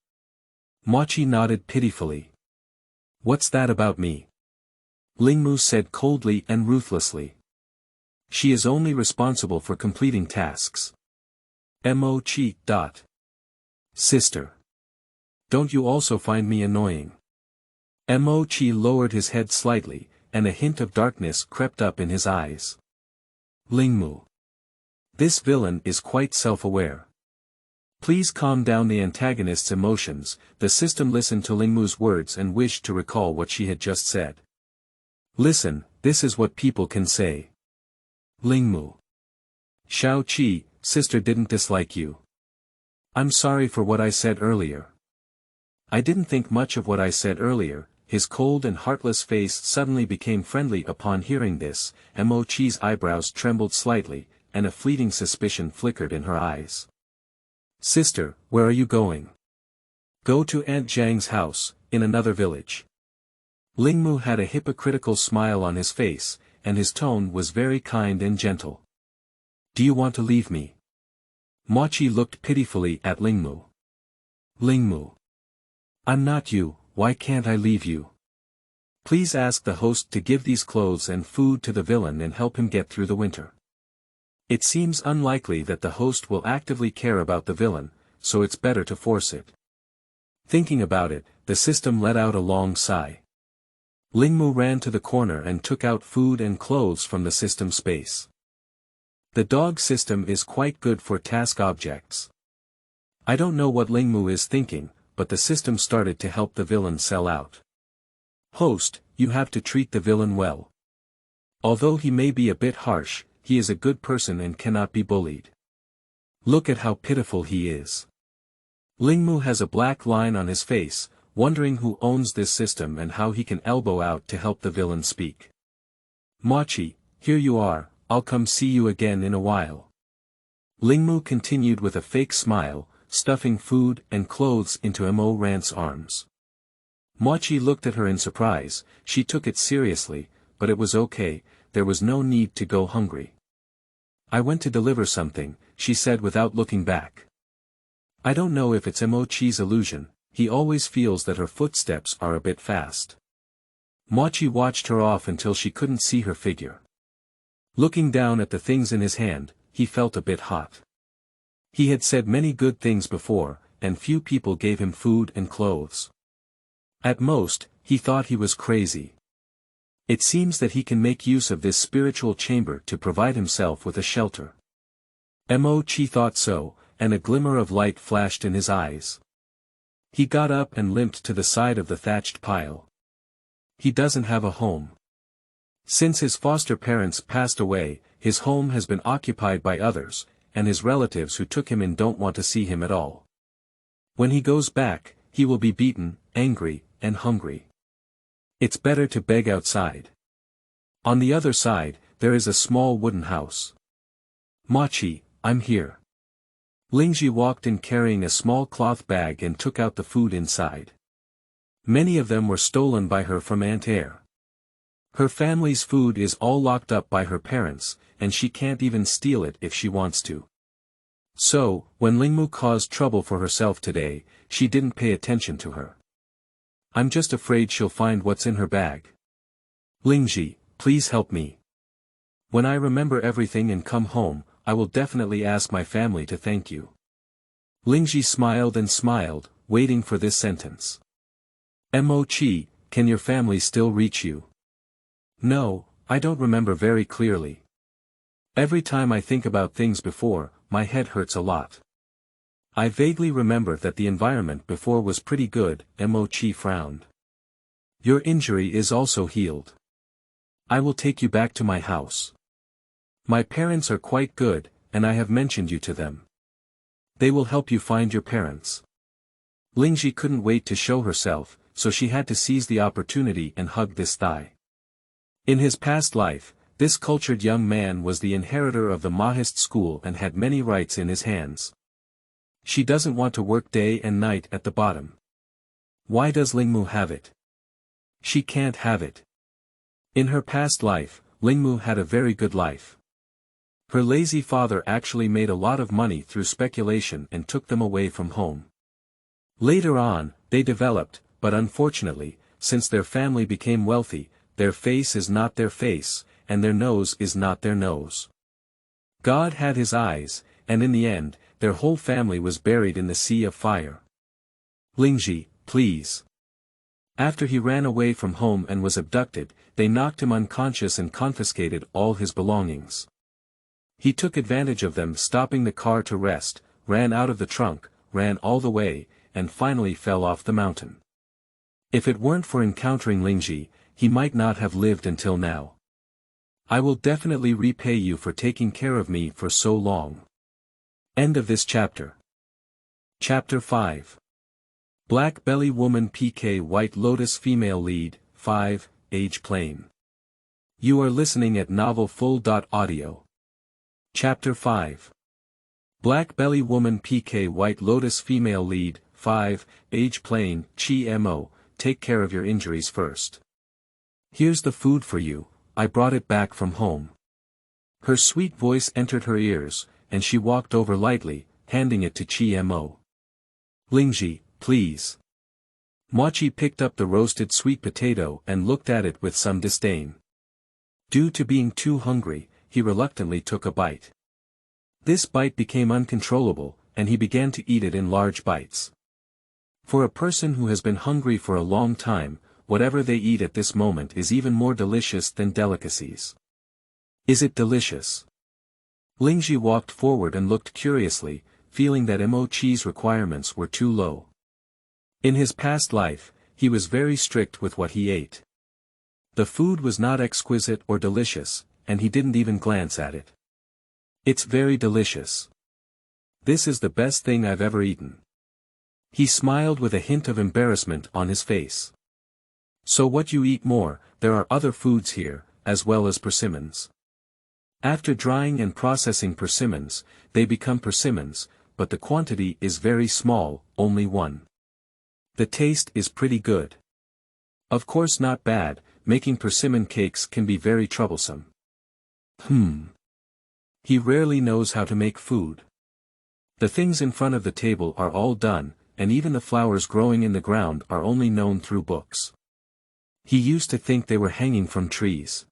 Mochi nodded pitifully. What's that about me? Lingmu said coldly and ruthlessly. She is only responsible for completing tasks. Mochi. Sister. Don't you also find me annoying? Mochi lowered his head slightly, and a hint of darkness crept up in his eyes. Lingmu. This villain is quite self-aware. Please calm down the antagonist's emotions. The system listened to Lingmu's words and wished to recall what she had just said. Listen, this is what people can say. Lingmu. Xiaoqi, sister didn't dislike you. I'm sorry for what I said earlier. I didn't think much of what I said earlier. His cold and heartless face suddenly became friendly upon hearing this. Mochi's eyebrows trembled slightly, and a fleeting suspicion flickered in her eyes. Sister, where are you going? Go to Aunt Jiang's house, in another village. Lingmu had a hypocritical smile on his face, and his tone was very kind and gentle. Do you want to leave me? Mochi looked pitifully at Lingmu. Lingmu. I'm not you, why can't I leave you? Please ask the host to give these clothes and food to the villain and help him get through the winter. It seems unlikely that the host will actively care about the villain, so it's better to force it. Thinking about it, the system let out a long sigh. Lingmu ran to the corner and took out food and clothes from the system space. The dog system is quite good for task objects. I don't know what Lingmu is thinking, but the system started to help the villain sell out. Host, you have to treat the villain well. Although he may be a bit harsh, he is a good person and cannot be bullied. Look at how pitiful he is. Lingmu has a black line on his face, wondering who owns this system and how he can elbow out to help the villain speak. Mochi, here you are, I'll come see you again in a while. Lingmu continued with a fake smile, stuffing food and clothes into Mo Rant's arms. Mochi looked at her in surprise. She took it seriously, but it was okay, there was no need to go hungry. I went to deliver something, she said without looking back. I don't know if it's Mochi's illusion, he always feels that her footsteps are a bit fast. Mochi watched her off until she couldn't see her figure. Looking down at the things in his hand, he felt a bit hot. He had said many good things before, and few people gave him food and clothes. At most, he thought he was crazy. It seems that he can make use of this spiritual chamber to provide himself with a shelter. Mochi thought so, and a glimmer of light flashed in his eyes. He got up and limped to the side of the thatched pile. He doesn't have a home. Since his foster parents passed away, his home has been occupied by others, and his relatives who took him in don't want to see him at all. When he goes back, he will be beaten, angry, and hungry. It's better to beg outside. On the other side, there is a small wooden house. Mochi, I'm here. Lingji walked in carrying a small cloth bag and took out the food inside. Many of them were stolen by her from Aunt Air. Her family's food is all locked up by her parents, and she can't even steal it if she wants to. So, when Lingmu caused trouble for herself today, she didn't pay attention to her. I'm just afraid she'll find what's in her bag. Lingji, please help me. When I remember everything and come home, I will definitely ask my family to thank you. Lingji smiled and smiled, waiting for this sentence. Mochi, can your family still reach you? No, I don't remember very clearly. Every time I think about things before, my head hurts a lot. I vaguely remember that the environment before was pretty good. Mochi frowned. Your injury is also healed. I will take you back to my house. My parents are quite good, and I have mentioned you to them. They will help you find your parents. Lingji couldn't wait to show herself, so she had to seize the opportunity and hug this thigh. In his past life, this cultured young man was the inheritor of the Mahist school and had many rights in his hands. She doesn't want to work day and night at the bottom. Why does Lingmu have it? She can't have it. In her past life, Lingmu had a very good life. Her lazy father actually made a lot of money through speculation and took them away from home. Later on, they developed, but unfortunately, since their family became wealthy, their face is not their face, and their nose is not their nose. God had his eyes, and in the end, their whole family was buried in the sea of fire. Lingji, please. After he ran away from home and was abducted, they knocked him unconscious and confiscated all his belongings. He took advantage of them, stopping the car to rest, ran out of the trunk, ran all the way, and finally fell off the mountain. If it weren't for encountering Lingji, he might not have lived until now. I will definitely repay you for taking care of me for so long. End of this chapter. Chapter 5. Black Belly Woman PK White Lotus Female Lead, 5, Age Plain. You are listening at Novel Full. Audio. Chapter 5. Black Belly Woman PK White Lotus Female Lead, 5, Age Plain, Chi Mo, take care of your injuries first. Here's the food for you, I brought it back from home. Her sweet voice entered her ears, and she walked over lightly, handing it to Chi Mo. Lingji, please. Mochi picked up the roasted sweet potato and looked at it with some disdain. Due to being too hungry, he reluctantly took a bite. This bite became uncontrollable, and he began to eat it in large bites. For a person who has been hungry for a long time, whatever they eat at this moment is even more delicious than delicacies. Is it delicious? Lingji walked forward and looked curiously, feeling that Mochi's requirements were too low. In his past life, he was very strict with what he ate. The food was not exquisite or delicious, and he didn't even glance at it. It's very delicious. This is the best thing I've ever eaten. He smiled with a hint of embarrassment on his face. So what you eat more, there are other foods here, as well as persimmons. After drying and processing persimmons, they become persimmons, but the quantity is very small, only one. The taste is pretty good. Of course not bad, making persimmon cakes can be very troublesome. He rarely knows how to make food. The things in front of the table are all done, and even the flowers growing in the ground are only known through books. He used to think they were hanging from trees.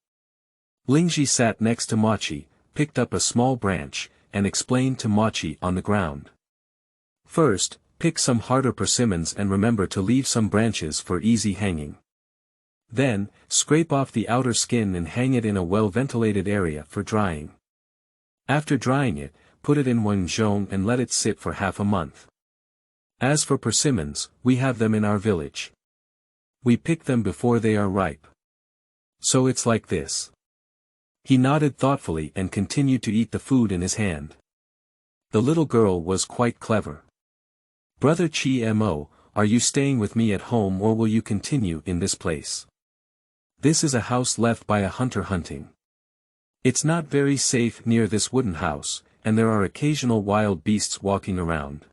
Lingji sat next to Mochi, picked up a small branch, and explained to Mochi on the ground. First, pick some harder persimmons and remember to leave some branches for easy hanging. Then, scrape off the outer skin and hang it in a well-ventilated area for drying. After drying it, put it in Wenzhong and let it sit for half a month. As for persimmons, we have them in our village. We pick them before they are ripe. So it's like this. He nodded thoughtfully and continued to eat the food in his hand. The little girl was quite clever. Brother Chi Mo, are you staying with me at home or will you continue in this place? This is a house left by a hunter hunting. It's not very safe near this wooden house, and there are occasional wild beasts walking around.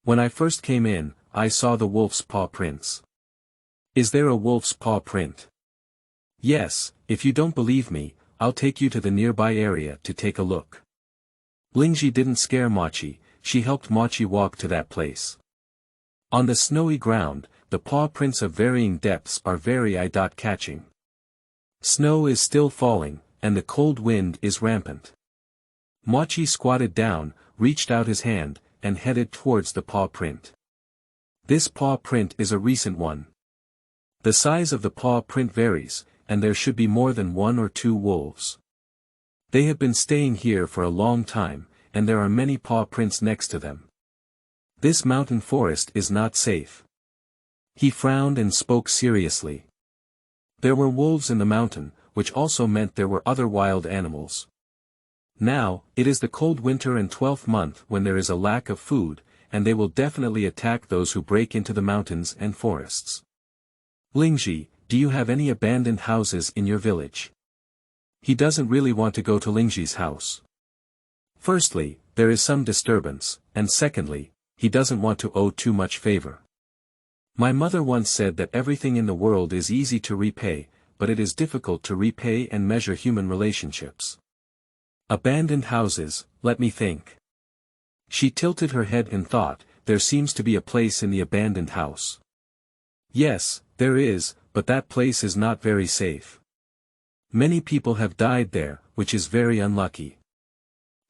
When I first came in, I saw the wolf's paw prints. Is there a wolf's paw print? Yes, if you don't believe me, I'll take you to the nearby area to take a look. Lingji didn't scare Mochi, she helped Mochi walk to that place. On the snowy ground, the paw prints of varying depths are very eye-catching. Snow is still falling, and the cold wind is rampant. Mochi squatted down, reached out his hand, and headed towards the paw print. This paw print is a recent one. The size of the paw print varies, and there should be more than 1 or 2 wolves. They have been staying here for a long time, and there are many paw prints next to them. This mountain forest is not safe. He frowned and spoke seriously. There were wolves in the mountain, which also meant there were other wild animals. Now, it is the cold winter and 12th month when there is a lack of food, and they will definitely attack those who break into the mountains and forests. Lingji, do you have any abandoned houses in your village? He doesn't really want to go to Lingji's house. Firstly, there is some disturbance, and secondly, he doesn't want to owe too much favor. My mother once said that everything in the world is easy to repay, but it is difficult to repay and measure human relationships. Abandoned houses, let me think. She tilted her head in thought, there seems to be a place in the abandoned house. Yes, there is, but that place is not very safe. Many people have died there, which is very unlucky.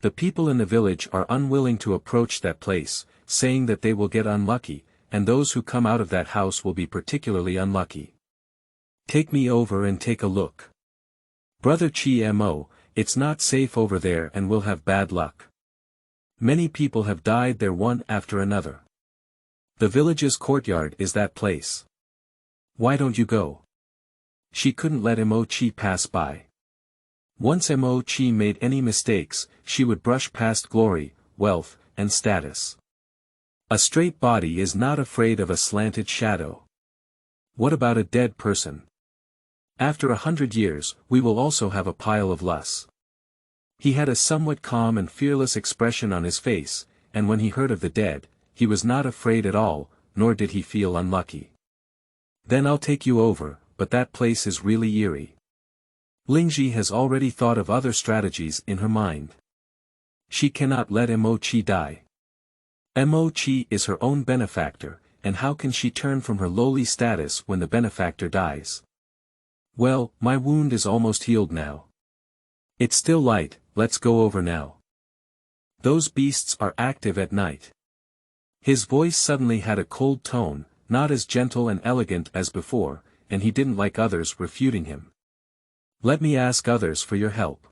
The people in the village are unwilling to approach that place, saying that they will get unlucky, and those who come out of that house will be particularly unlucky. Take me over and take a look. Brother Chi Mo, it's not safe over there and we'll have bad luck. Many people have died there one after another. The village's courtyard is that place. Why don't you go? She couldn't let Mochi pass by. Once Mochi made any mistakes, she would brush past glory, wealth, and status. A straight body is not afraid of a slanted shadow. What about a dead person? After 100 years, we will also have a pile of loss. He had a somewhat calm and fearless expression on his face, and when he heard of the dead, he was not afraid at all, nor did he feel unlucky. Then I'll take you over, but that place is really eerie. Lingji has already thought of other strategies in her mind. She cannot let Mo-chi die. Mo-chi is her own benefactor, and how can she turn from her lowly status when the benefactor dies? Well, my wound is almost healed now. It's still light, let's go over now. Those beasts are active at night. His voice suddenly had a cold tone, not as gentle and elegant as before, and he didn't like others refuting him. Let me ask others for your help.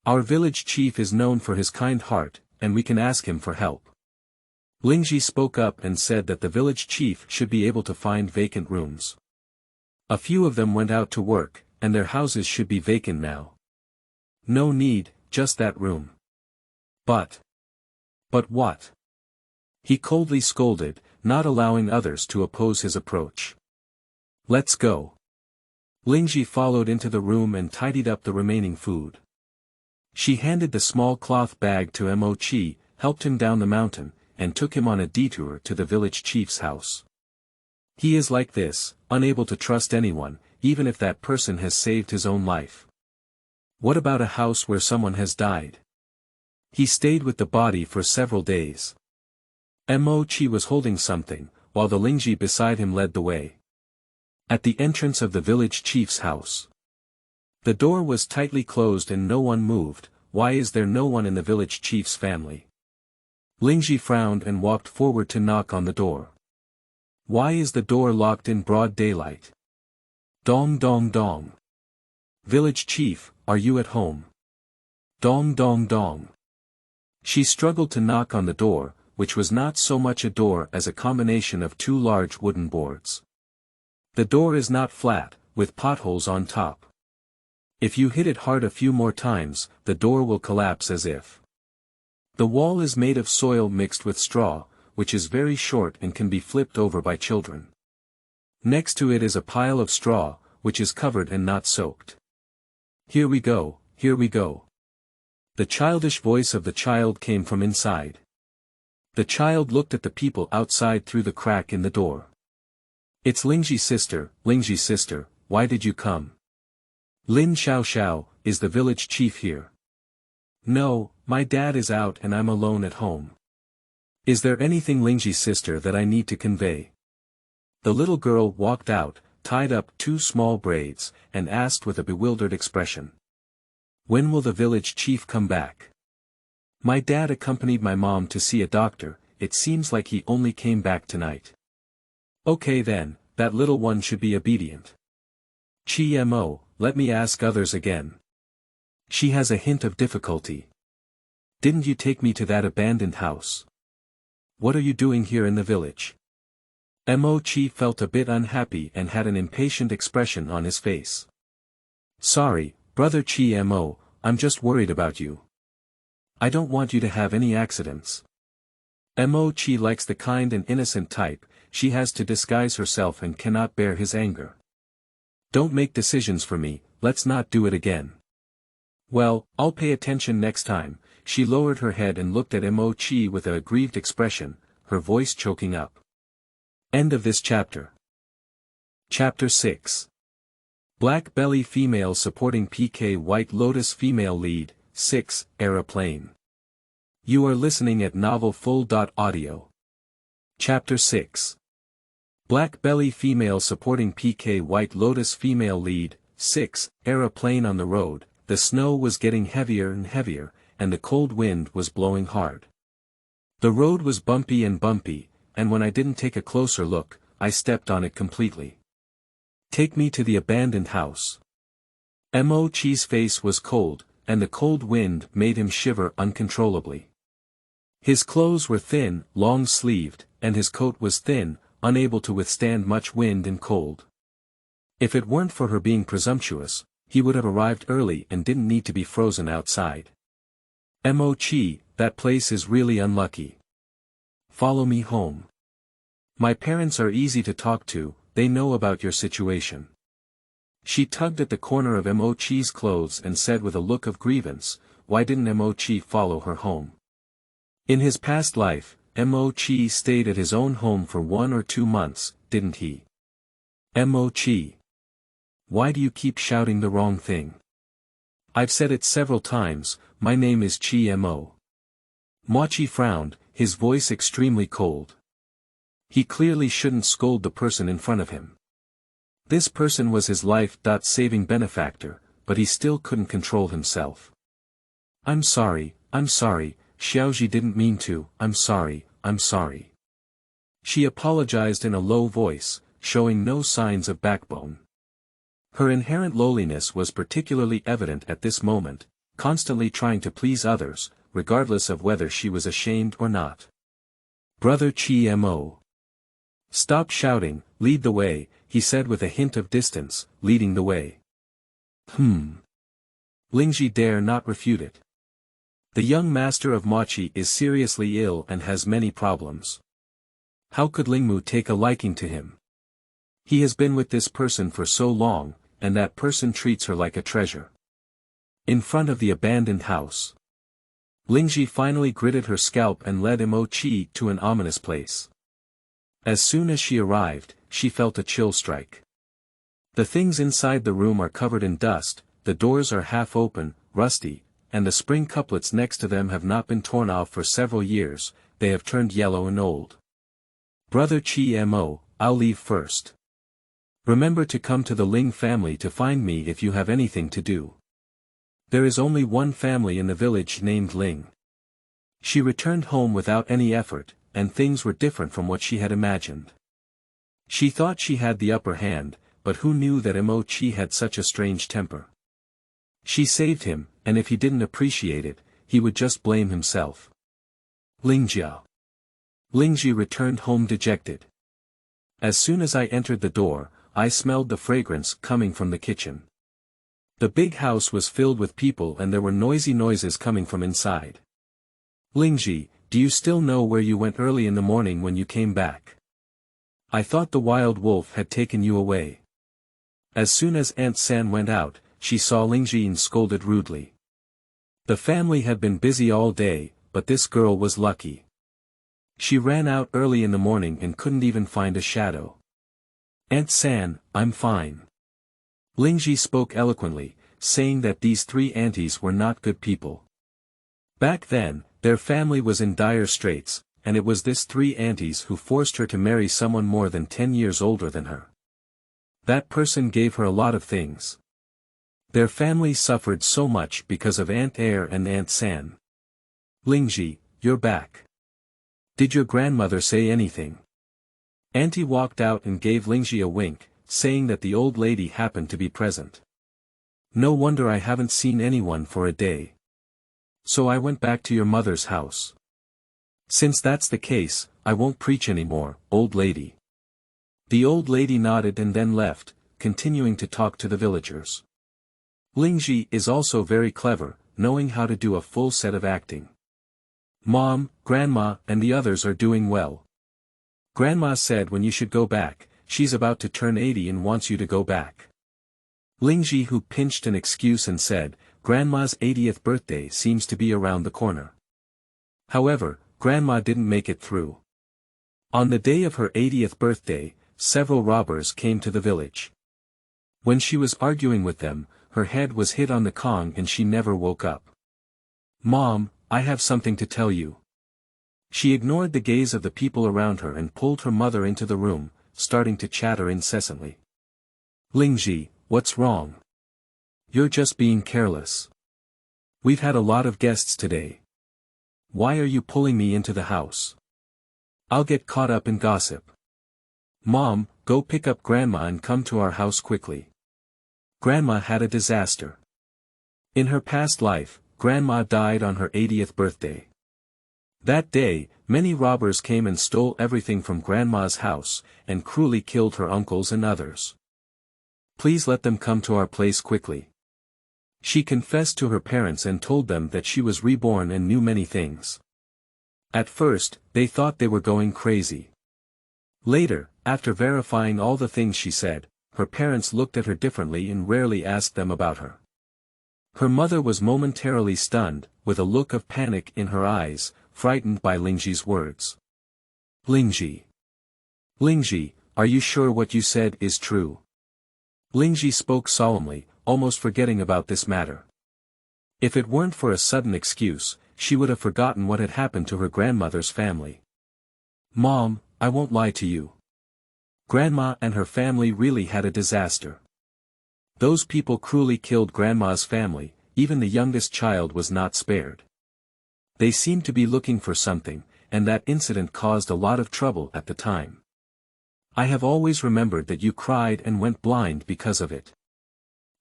Our village chief is known for his kind heart, and we can ask him for help. Lingji spoke up and said that the village chief should be able to find vacant rooms. A few of them went out to work, and their houses should be vacant now. No need, just that room. But what? He coldly scolded, not allowing others to oppose his approach. Let's go. Lingji followed into the room and tidied up the remaining food. She handed the small cloth bag to Mo-chi, helped him down the mountain, and took him on a detour to the village chief's house. He is like this, unable to trust anyone, even if that person has saved his own life. What about a house where someone has died? He stayed with the body for several days. Mo-chi was holding something, while the Lingji beside him led the way. At the entrance of the village chief's house. The door was tightly closed and no one moved. Why is there no one in the village chief's family? Lingji frowned and walked forward to knock on the door. Why is the door locked in broad daylight? Dong dong dong. Village chief, are you at home? Dong dong dong. She struggled to knock on the door, which was not so much a door as a combination of two large wooden boards. The door is not flat, with potholes on top. If you hit it hard a few more times, the door will collapse as if. The wall is made of soil mixed with straw, which is very short and can be flipped over by children. Next to it is a pile of straw, which is covered and not soaked. Here we go, here we go. The childish voice of the child came from inside. The child looked at the people outside through the crack in the door. It's Lingji's sister, why did you come? Lin Xiao Xiao, is the village chief here? No, my dad is out and I'm alone at home. Is there anything Lingji's sister that I need to convey? The little girl walked out, tied up two small braids, and asked with a bewildered expression. When will the village chief come back? My dad accompanied my mom to see a doctor, it seems like he only came back tonight. Okay then, that little one should be obedient. Mo, let me ask others again. She has a hint of difficulty. Didn't you take me to that abandoned house? What are you doing here in the village? Mo-chi felt a bit unhappy and had an impatient expression on his face. Sorry, brother Mo, I'm just worried about you. I don't want you to have any accidents. Mo-chi likes the kind and innocent type, she has to disguise herself and cannot bear his anger. Don't make decisions for me, let's not do it again. Well, I'll pay attention next time. She lowered her head and looked at Mo-chi with a aggrieved expression, her voice choking up. End of this chapter. Chapter 6. Black Belly Female Supporting PK White Lotus Female Lead, 6, Aeroplane. You are listening at novelfull.audio. Chapter 6. Black Belly Female Supporting PK White Lotus Female Lead, 6, Aeroplane. On the road, the snow was getting heavier and heavier, and the cold wind was blowing hard. The road was bumpy, and when I didn't take a closer look, I stepped on it completely. Take me to the abandoned house. Mo-chi's face was cold, and the cold wind made him shiver uncontrollably. His clothes were thin, long-sleeved, and his coat was thin, unable to withstand much wind and cold. If it weren't for her being presumptuous, he would have arrived early and didn't need to be frozen outside. Mo-chi, that place is really unlucky. Follow me home. My parents are easy to talk to, they know about your situation. She tugged at the corner of Mo-chi's clothes and said with a look of grievance, why didn't Mo Chi follow her home? In his past life, Mo Chi stayed at his own home for 1 or 2 months, didn't he? Mo Chi. Why do you keep shouting the wrong thing? I've said it several times, my name is Chi Mo. Mochi frowned, his voice extremely cold. He clearly shouldn't scold the person in front of him. This person was his life-saving benefactor, but he still couldn't control himself. I'm sorry, Xiaoji didn't mean to, I'm sorry. She apologized in a low voice, showing no signs of backbone. Her inherent lowliness was particularly evident at this moment, constantly trying to please others, regardless of whether she was ashamed or not. Brother Chi Mo. Stop shouting, lead the way, he said with a hint of distance, leading the way. Lingji dare not refute it. The young master of Mochi is seriously ill and has many problems. How could Lingmu take a liking to him? He has been with this person for so long, and that person treats her like a treasure. In front of the abandoned house, Lingji finally gritted her scalp and led Mo Chi to an ominous place. As soon as she arrived, she felt a chill strike. The things inside the room are covered in dust, the doors are half open, rusty, and the spring couplets next to them have not been torn off for several years, they have turned yellow and old. Brother Chi Mo, I'll leave first. Remember to come to the Ling family to find me if you have anything to do. There is only one family in the village named Ling. She returned home without any effort, and things were different from what she had imagined. She thought she had the upper hand, but who knew that Mo Chi had such a strange temper? She saved him, and if he didn't appreciate it, he would just blame himself. Lingjiao. Lingji returned home dejected. As soon as I entered the door, I smelled the fragrance coming from the kitchen. The big house was filled with people and there were noisy noises coming from inside. Lingji, do you still know where you went early in the morning when you came back? I thought the wild wolf had taken you away. As soon as Aunt San went out, she saw Lingji and scolded rudely. The family had been busy all day, but this girl was lucky. She ran out early in the morning and couldn't even find a shadow. Aunt San, I'm fine. Lingji spoke eloquently, saying that these 3 aunties were not good people. Back then, their family was in dire straits, and it was this 3 aunties who forced her to marry someone more than 10 years older than her. That person gave her a lot of things. Their family suffered so much because of Aunt Air and Aunt San. Lingji, you're back. Did your grandmother say anything? Auntie walked out and gave Lingji a wink, saying that the old lady happened to be present. No wonder I haven't seen anyone for a day. So I went back to your mother's house. Since that's the case, I won't preach anymore, old lady. The old lady nodded and then left, continuing to talk to the villagers. Lingji is also very clever, knowing how to do a full set of acting. Mom, Grandma, and the others are doing well. Grandma said when you should go back, she's about to turn 80 and wants you to go back. Lingji who pinched an excuse and said, Grandma's 80th birthday seems to be around the corner. However, Grandma didn't make it through. On the day of her 80th birthday, several robbers came to the village. When she was arguing with them, her head was hit on the Kong and she never woke up. Mom, I have something to tell you. She ignored the gaze of the people around her and pulled her mother into the room, starting to chatter incessantly. Lingji, what's wrong? You're just being careless. We've had a lot of guests today. Why are you pulling me into the house? I'll get caught up in gossip. Mom, go pick up Grandma and come to our house quickly. Grandma had a disaster. In her past life, Grandma died on her 80th birthday. That day, many robbers came and stole everything from Grandma's house, and cruelly killed her uncles and others. Please let them come to our place quickly. She confessed to her parents and told them that she was reborn and knew many things. At first, they thought they were going crazy. Later, after verifying all the things she said, her parents looked at her differently and rarely asked them about her. Her mother was momentarily stunned, with a look of panic in her eyes, frightened by Lingji's words. Lingji. Lingji, are you sure what you said is true? Lingji spoke solemnly, almost forgetting about this matter. If it weren't for a sudden excuse, she would have forgotten what had happened to her grandmother's family. Mom, I won't lie to you. Grandma and her family really had a disaster. Those people cruelly killed Grandma's family, even the youngest child was not spared. They seemed to be looking for something, and that incident caused a lot of trouble at the time. I have always remembered that you cried and went blind because of it.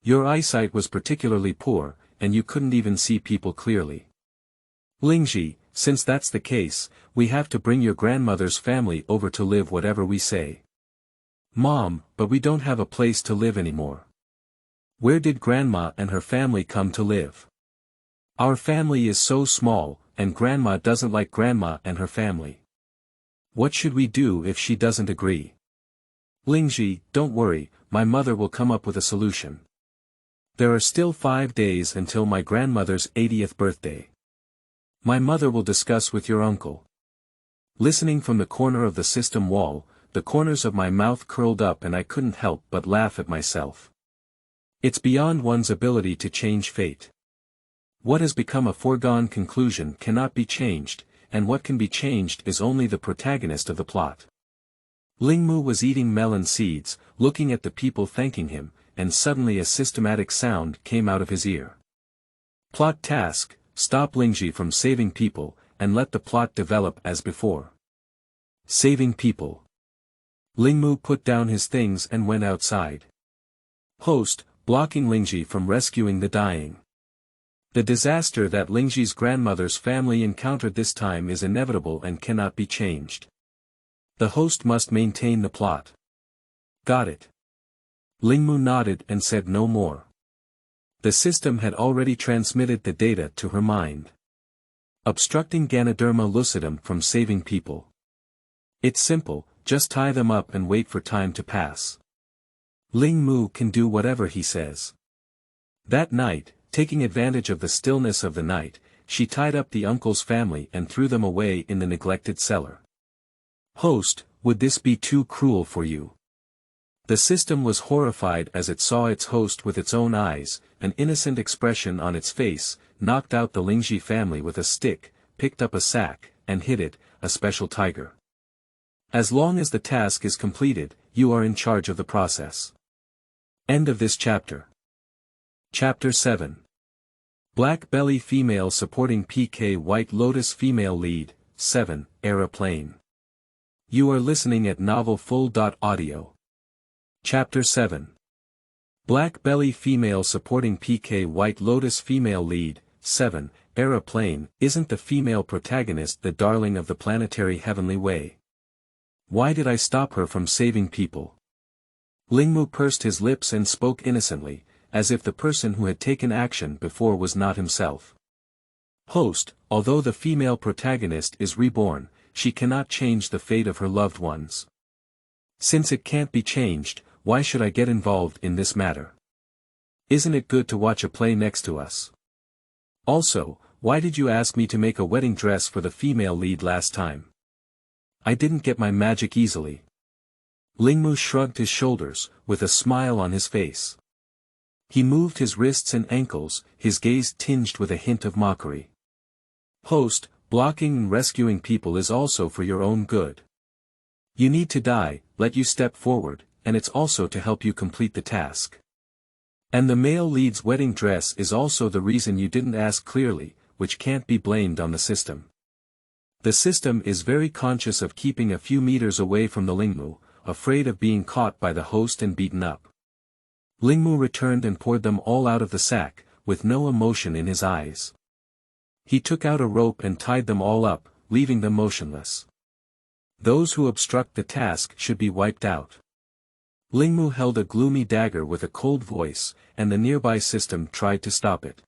Your eyesight was particularly poor, and you couldn't even see people clearly. Lingji, since that's the case, we have to bring your grandmother's family over to live whatever we say. Mom, but we don't have a place to live anymore. Where did Grandma and her family come to live? Our family is so small, and Grandma doesn't like Grandma and her family. What should we do if she doesn't agree? Lingji, don't worry, my mother will come up with a solution. There are still 5 days until my grandmother's 80th birthday. My mother will discuss with your uncle. Listening from the corner of the system wall, the corners of my mouth curled up and I couldn't help but laugh at myself. It's beyond one's ability to change fate. What has become a foregone conclusion cannot be changed, and what can be changed is only the protagonist of the plot. Lingmu was eating melon seeds, looking at the people thanking him, and suddenly a systematic sound came out of his ear. Plot task: stop Lingji from saving people, and let the plot develop as before. Saving people. Lingmu put down his things and went outside. Host: blocking Lingji from rescuing the dying. The disaster that Lingji's grandmother's family encountered this time is inevitable and cannot be changed. The host must maintain the plot. Got it. Lingmu nodded and said no more. The system had already transmitted the data to her mind. Obstructing Ganoderma lucidum from saving people. It's simple, just tie them up and wait for time to pass. Lingmu can do whatever he says. That night, taking advantage of the stillness of the night, she tied up the uncle's family and threw them away in the neglected cellar. Host, would this be too cruel for you? The system was horrified as it saw its host with its own eyes, an innocent expression on its face, knocked out the Lingji family with a stick, picked up a sack, and hid it, a special tiger. As long as the task is completed, you are in charge of the process. End of this chapter. Chapter 7. Black Belly Female Supporting PK White Lotus Female Lead, 7, Aeroplane. You are listening at novelfull.audio. Chapter 7. Black Belly Female Supporting PK White Lotus Female Lead, 7, Aeroplane. Isn't the female protagonist the darling of the planetary heavenly way? Why did I stop her from saving people? Lingmu pursed his lips and spoke innocently, as if the person who had taken action before was not himself. Host, although the female protagonist is reborn, she cannot change the fate of her loved ones. Since it can't be changed, why should I get involved in this matter? Isn't it good to watch a play next to us? Also, why did you ask me to make a wedding dress for the female lead last time? I didn't get my magic easily. Lingmu shrugged his shoulders, with a smile on his face. He moved his wrists and ankles, his gaze tinged with a hint of mockery. Host, blocking and rescuing people is also for your own good. You need to die, let you step forward, and it's also to help you complete the task. And the male lead's wedding dress is also the reason you didn't ask clearly, which can't be blamed on the system. The system is very conscious of keeping a few meters away from the Lingmu, afraid of being caught by the host and beaten up. Lingmu returned and poured them all out of the sack, with no emotion in his eyes. He took out a rope and tied them all up, leaving them motionless. Those who obstruct the task should be wiped out. Lingmu held a gloomy dagger with a cold voice, and the nearby system tried to stop it.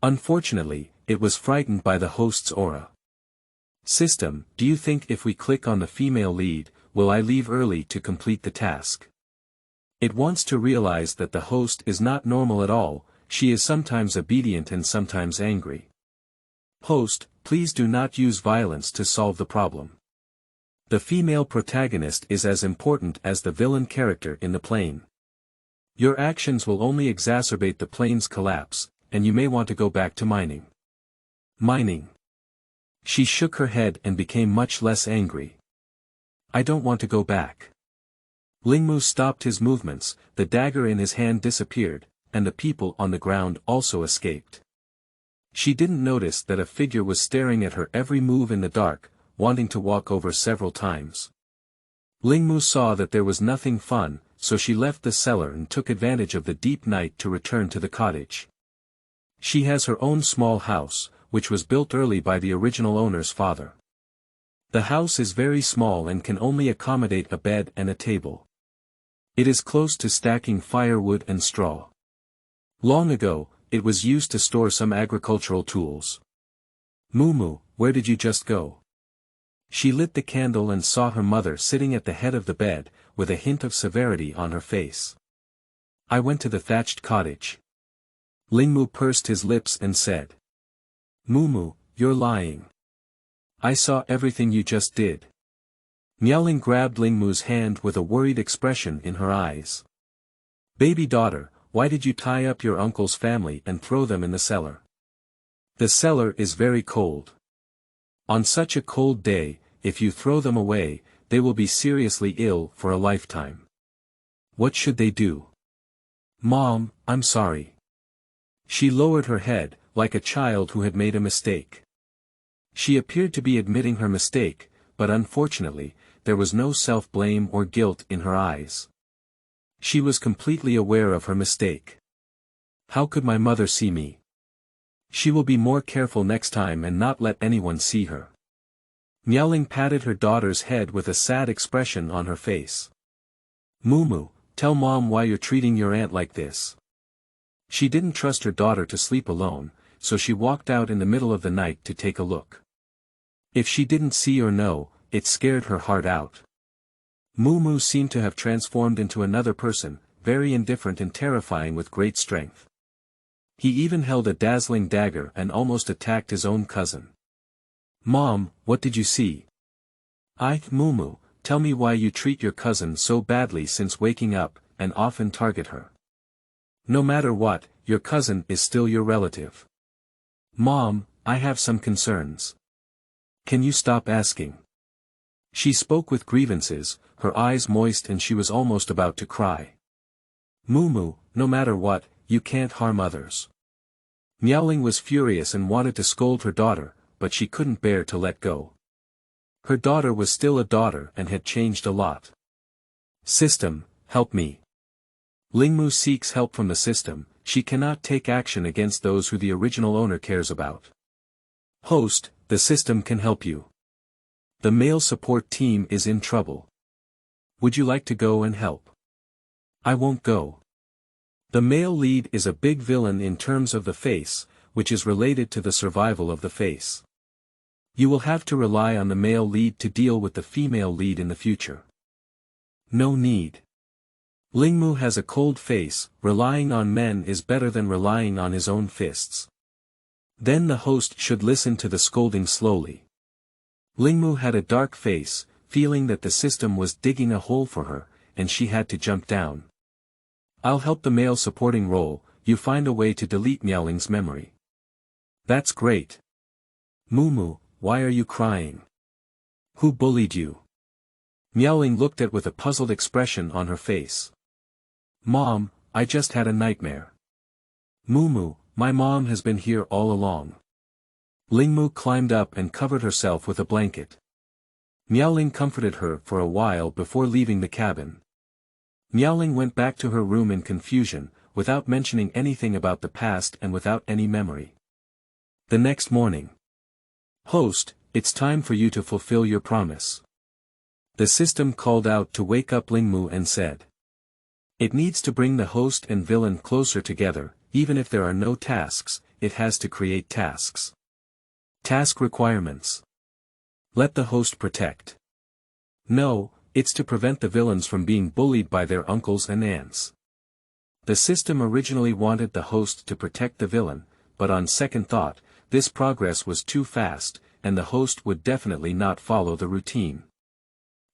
Unfortunately, it was frightened by the host's aura. System, do you think if we click on the female lead, will I leave early to complete the task? It wants to realize that the host is not normal at all, she is sometimes obedient and sometimes angry. Host, please do not use violence to solve the problem. The female protagonist is as important as the villain character in the plane. Your actions will only exacerbate the plane's collapse, and you may want to go back to mining. Mining. She shook her head and became much less angry. I don't want to go back. Lingmu stopped his movements, the dagger in his hand disappeared, and the people on the ground also escaped. She didn't notice that a figure was staring at her every move in the dark, wanting to walk over several times. Lingmu saw that there was nothing fun, so she left the cellar and took advantage of the deep night to return to the cottage. She has her own small house, which was built early by the original owner's father. The house is very small and can only accommodate a bed and a table. It is close to stacking firewood and straw. Long ago, it was used to store some agricultural tools. Mumu, where did you just go? She lit the candle and saw her mother sitting at the head of the bed, with a hint of severity on her face. I went to the thatched cottage. Lingmu pursed his lips and said. Mumu, you're lying. I saw everything you just did. Miaoling grabbed Lingmu's hand with a worried expression in her eyes. Baby daughter, why did you tie up your uncle's family and throw them in the cellar? The cellar is very cold. On such a cold day, if you throw them away, they will be seriously ill for a lifetime. What should they do? Mom, I'm sorry. She lowered her head, like a child who had made a mistake. She appeared to be admitting her mistake, but unfortunately, there was no self-blame or guilt in her eyes. She was completely aware of her mistake. How could my mother see me? She will be more careful next time and not let anyone see her. Miaoling patted her daughter's head with a sad expression on her face. Mumu, tell mom why you're treating your aunt like this. She didn't trust her daughter to sleep alone, so she walked out in the middle of the night to take a look. If she didn't see or know, it scared her heart out. Mumu seemed to have transformed into another person, very indifferent and terrifying with great strength. He even held a dazzling dagger and almost attacked his own cousin. Mom, what did you see? Mumu, tell me why you treat your cousin so badly since waking up, and often target her. No matter what, your cousin is still your relative. Mom, I have some concerns. Can you stop asking? She spoke with grievances, her eyes moist and she was almost about to cry. Mumu, no matter what, you can't harm others. Miaoling was furious and wanted to scold her daughter, but she couldn't bear to let go. Her daughter was still a daughter and had changed a lot. System, help me. Lingmu seeks help from the system, she cannot take action against those who the original owner cares about. Host, the system can help you. The male support team is in trouble. Would you like to go and help? I won't go. The male lead is a big villain in terms of the face, which is related to the survival of the face. You will have to rely on the male lead to deal with the female lead in the future. No need. Lingmu has a cold face, relying on men is better than relying on his own fists. Then the host should listen to the scolding slowly. Lingmu had a dark face, feeling that the system was digging a hole for her, and she had to jump down. I'll help the male supporting role, you find a way to delete Miaoling's memory. That's great. Mumu, why are you crying? Who bullied you? Miaoling looked at with a puzzled expression on her face. Mom, I just had a nightmare. Mumu, my mom has been here all along. Lingmu climbed up and covered herself with a blanket. Miaoling comforted her for a while before leaving the cabin. Miaoling went back to her room in confusion, without mentioning anything about the past and without any memory. The next morning. Host, it's time for you to fulfill your promise. The system called out to wake up Lingmu and said. It needs to bring the host and villain closer together, even if there are no tasks, it has to create tasks. Task requirements. Let the host protect. No, it's to prevent the villains from being bullied by their uncles and aunts. The system originally wanted the host to protect the villain, but on second thought, this progress was too fast, and the host would definitely not follow the routine.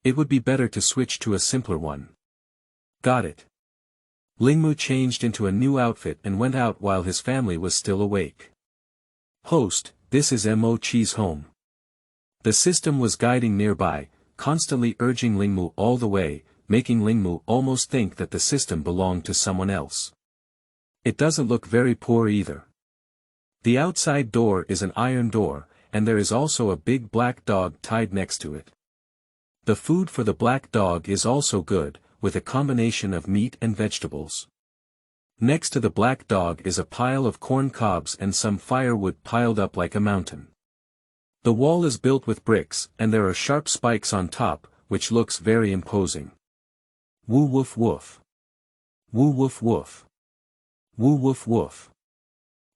It would be better to switch to a simpler one. Got it. Lingmu changed into a new outfit and went out while his family was still awake. Host, this is Mo Chi's home. The system was guiding nearby, constantly urging Lingmu all the way, making Lingmu almost think that the system belonged to someone else. It doesn't look very poor either. The outside door is an iron door, and there is also a big black dog tied next to it. The food for the black dog is also good, with a combination of meat and vegetables. Next to the black dog is a pile of corn cobs and some firewood piled up like a mountain. The wall is built with bricks, and there are sharp spikes on top, which looks very imposing. Woo woof woof. Woo woof woof. Woo woof woof.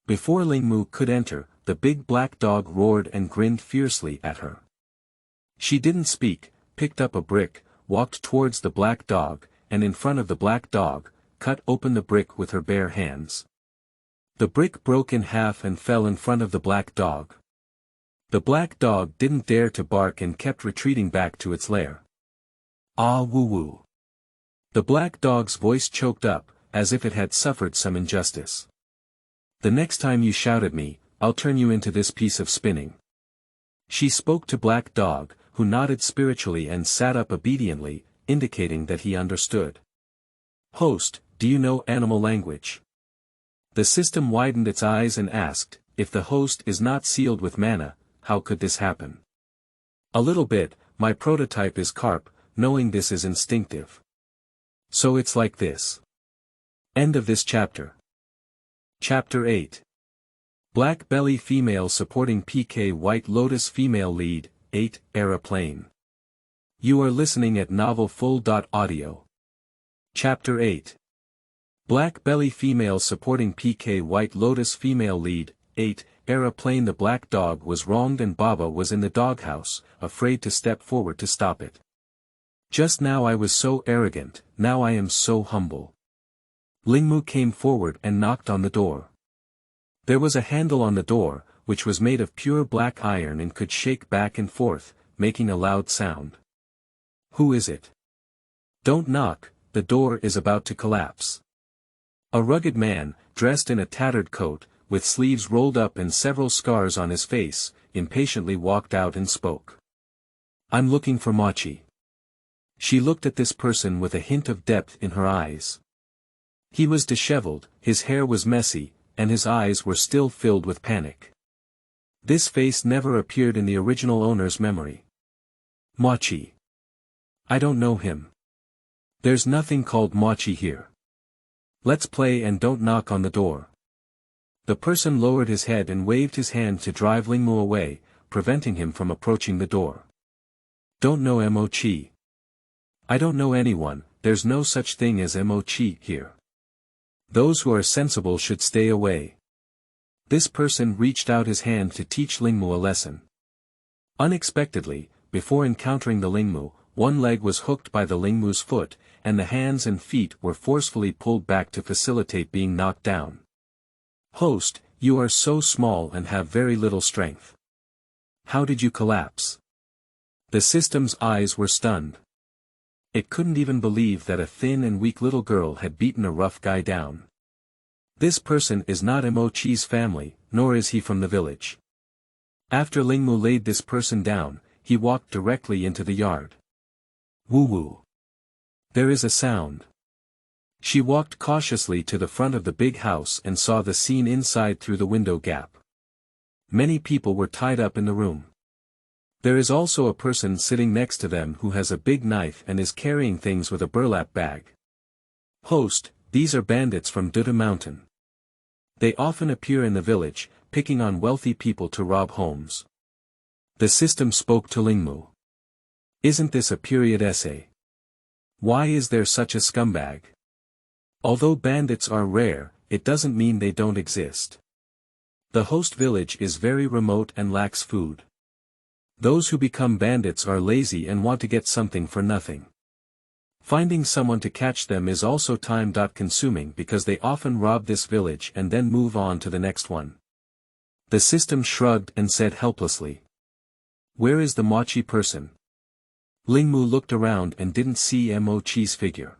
Before Lingmu could enter, the big black dog roared and grinned fiercely at her. She didn't speak, picked up a brick, walked towards the black dog, and in front of the black dog, cut open the brick with her bare hands. The brick broke in half and fell in front of the black dog. The black dog didn't dare to bark and kept retreating back to its lair. Ah woo woo. The black dog's voice choked up, as if it had suffered some injustice. The next time you shout at me, I'll turn you into this piece of spinning. She spoke to Black Dog, who nodded spiritually and sat up obediently, indicating that he understood. Host, do you know animal language? The system widened its eyes and asked, if the host is not sealed with mana, how could this happen? A little bit, my prototype is carp, knowing this is instinctive. So it's like this. End of this chapter. Chapter 8. Black Belly Female Supporting PK White Lotus Female Lead, 8, Aeroplane. You are listening at novelfull.audio. Chapter 8. Black Belly Female Supporting PK White Lotus Female Lead, 8, Aeroplane. The black dog was wronged and Baba was in the doghouse, afraid to step forward to stop it. Just now I was so arrogant, now I am so humble. Lingmu came forward and knocked on the door. There was a handle on the door, which was made of pure black iron and could shake back and forth, making a loud sound. Who is it? Don't knock, the door is about to collapse. A rugged man, dressed in a tattered coat, with sleeves rolled up and several scars on his face, impatiently walked out and spoke. I'm looking for Mochi. She looked at this person with a hint of depth in her eyes. He was disheveled, his hair was messy, and his eyes were still filled with panic. This face never appeared in the original owner's memory. Mochi. I don't know him. There's nothing called Mochi here. Let's play and don't knock on the door. The person lowered his head and waved his hand to drive Lingmu away, preventing him from approaching the door. Don't know Mochi. I don't know anyone, there's no such thing as Mochi here. Those who are sensible should stay away. This person reached out his hand to teach Lingmu a lesson. Unexpectedly, before encountering the Lingmu, one leg was hooked by the Lingmu's foot, and the hands and feet were forcefully pulled back to facilitate being knocked down. Host, you are so small and have very little strength. How did you collapse? The system's eyes were stunned. It couldn't even believe that a thin and weak little girl had beaten a rough guy down. This person is not Mochi's family, nor is he from the village. After Lingmu laid this person down, he walked directly into the yard. Woo-woo. There is a sound. She walked cautiously to the front of the big house and saw the scene inside through the window gap. Many people were tied up in the room. There is also a person sitting next to them who has a big knife and is carrying things with a burlap bag. Host, these are bandits from Duda Mountain. They often appear in the village, picking on wealthy people to rob homes. The system spoke to Lingmu. Isn't this a period essay? Why is there such a scumbag? Although bandits are rare, it doesn't mean they don't exist. The host village is very remote and lacks food. Those who become bandits are lazy and want to get something for nothing. Finding someone to catch them is also time-consuming because they often rob this village and then move on to the next one. The system shrugged and said helplessly. Where is the Mochi person? Lingmu looked around and didn't see Mochi's figure.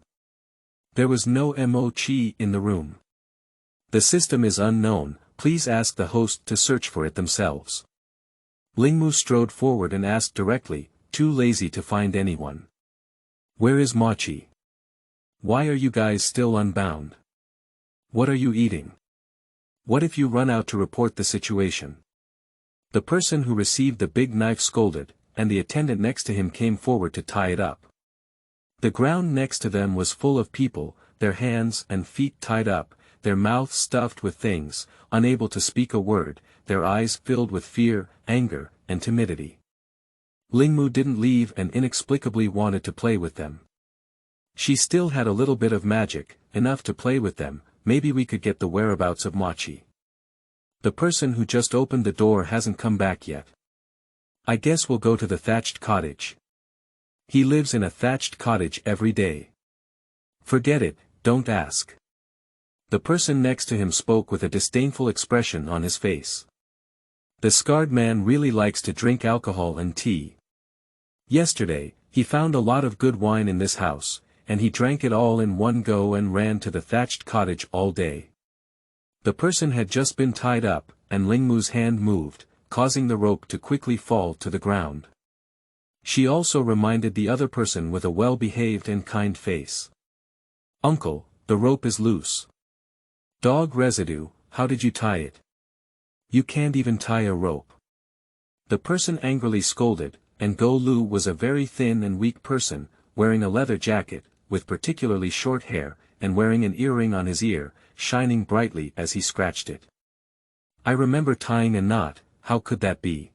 There was no Mochi in the room. The system is unknown, please ask the host to search for it themselves. Lingmu strode forward and asked directly, too lazy to find anyone. Where is Mochi? Why are you guys still unbound? What are you eating? What if you run out to report the situation? The person who received the big knife scolded, and the attendant next to him came forward to tie it up. The ground next to them was full of people, their hands and feet tied up, their mouths stuffed with things, unable to speak a word, their eyes filled with fear, anger, and timidity. Lingmu didn't leave and inexplicably wanted to play with them. She still had a little bit of magic, enough to play with them, maybe we could get the whereabouts of Mochi. The person who just opened the door hasn't come back yet. I guess we'll go to the thatched cottage. He lives in a thatched cottage every day. Forget it, don't ask. The person next to him spoke with a disdainful expression on his face. The scarred man really likes to drink alcohol and tea. Yesterday, he found a lot of good wine in this house, and he drank it all in one go and ran to the thatched cottage all day. The person had just been tied up, and Lingmu's hand moved, causing the rope to quickly fall to the ground. She also reminded the other person with a well-behaved and kind face. Uncle, the rope is loose. Dog residue, how did you tie it? You can't even tie a rope. The person angrily scolded, and Go Lu was a very thin and weak person, wearing a leather jacket, with particularly short hair, and wearing an earring on his ear, shining brightly as he scratched it. I remember tying a knot, how could that be?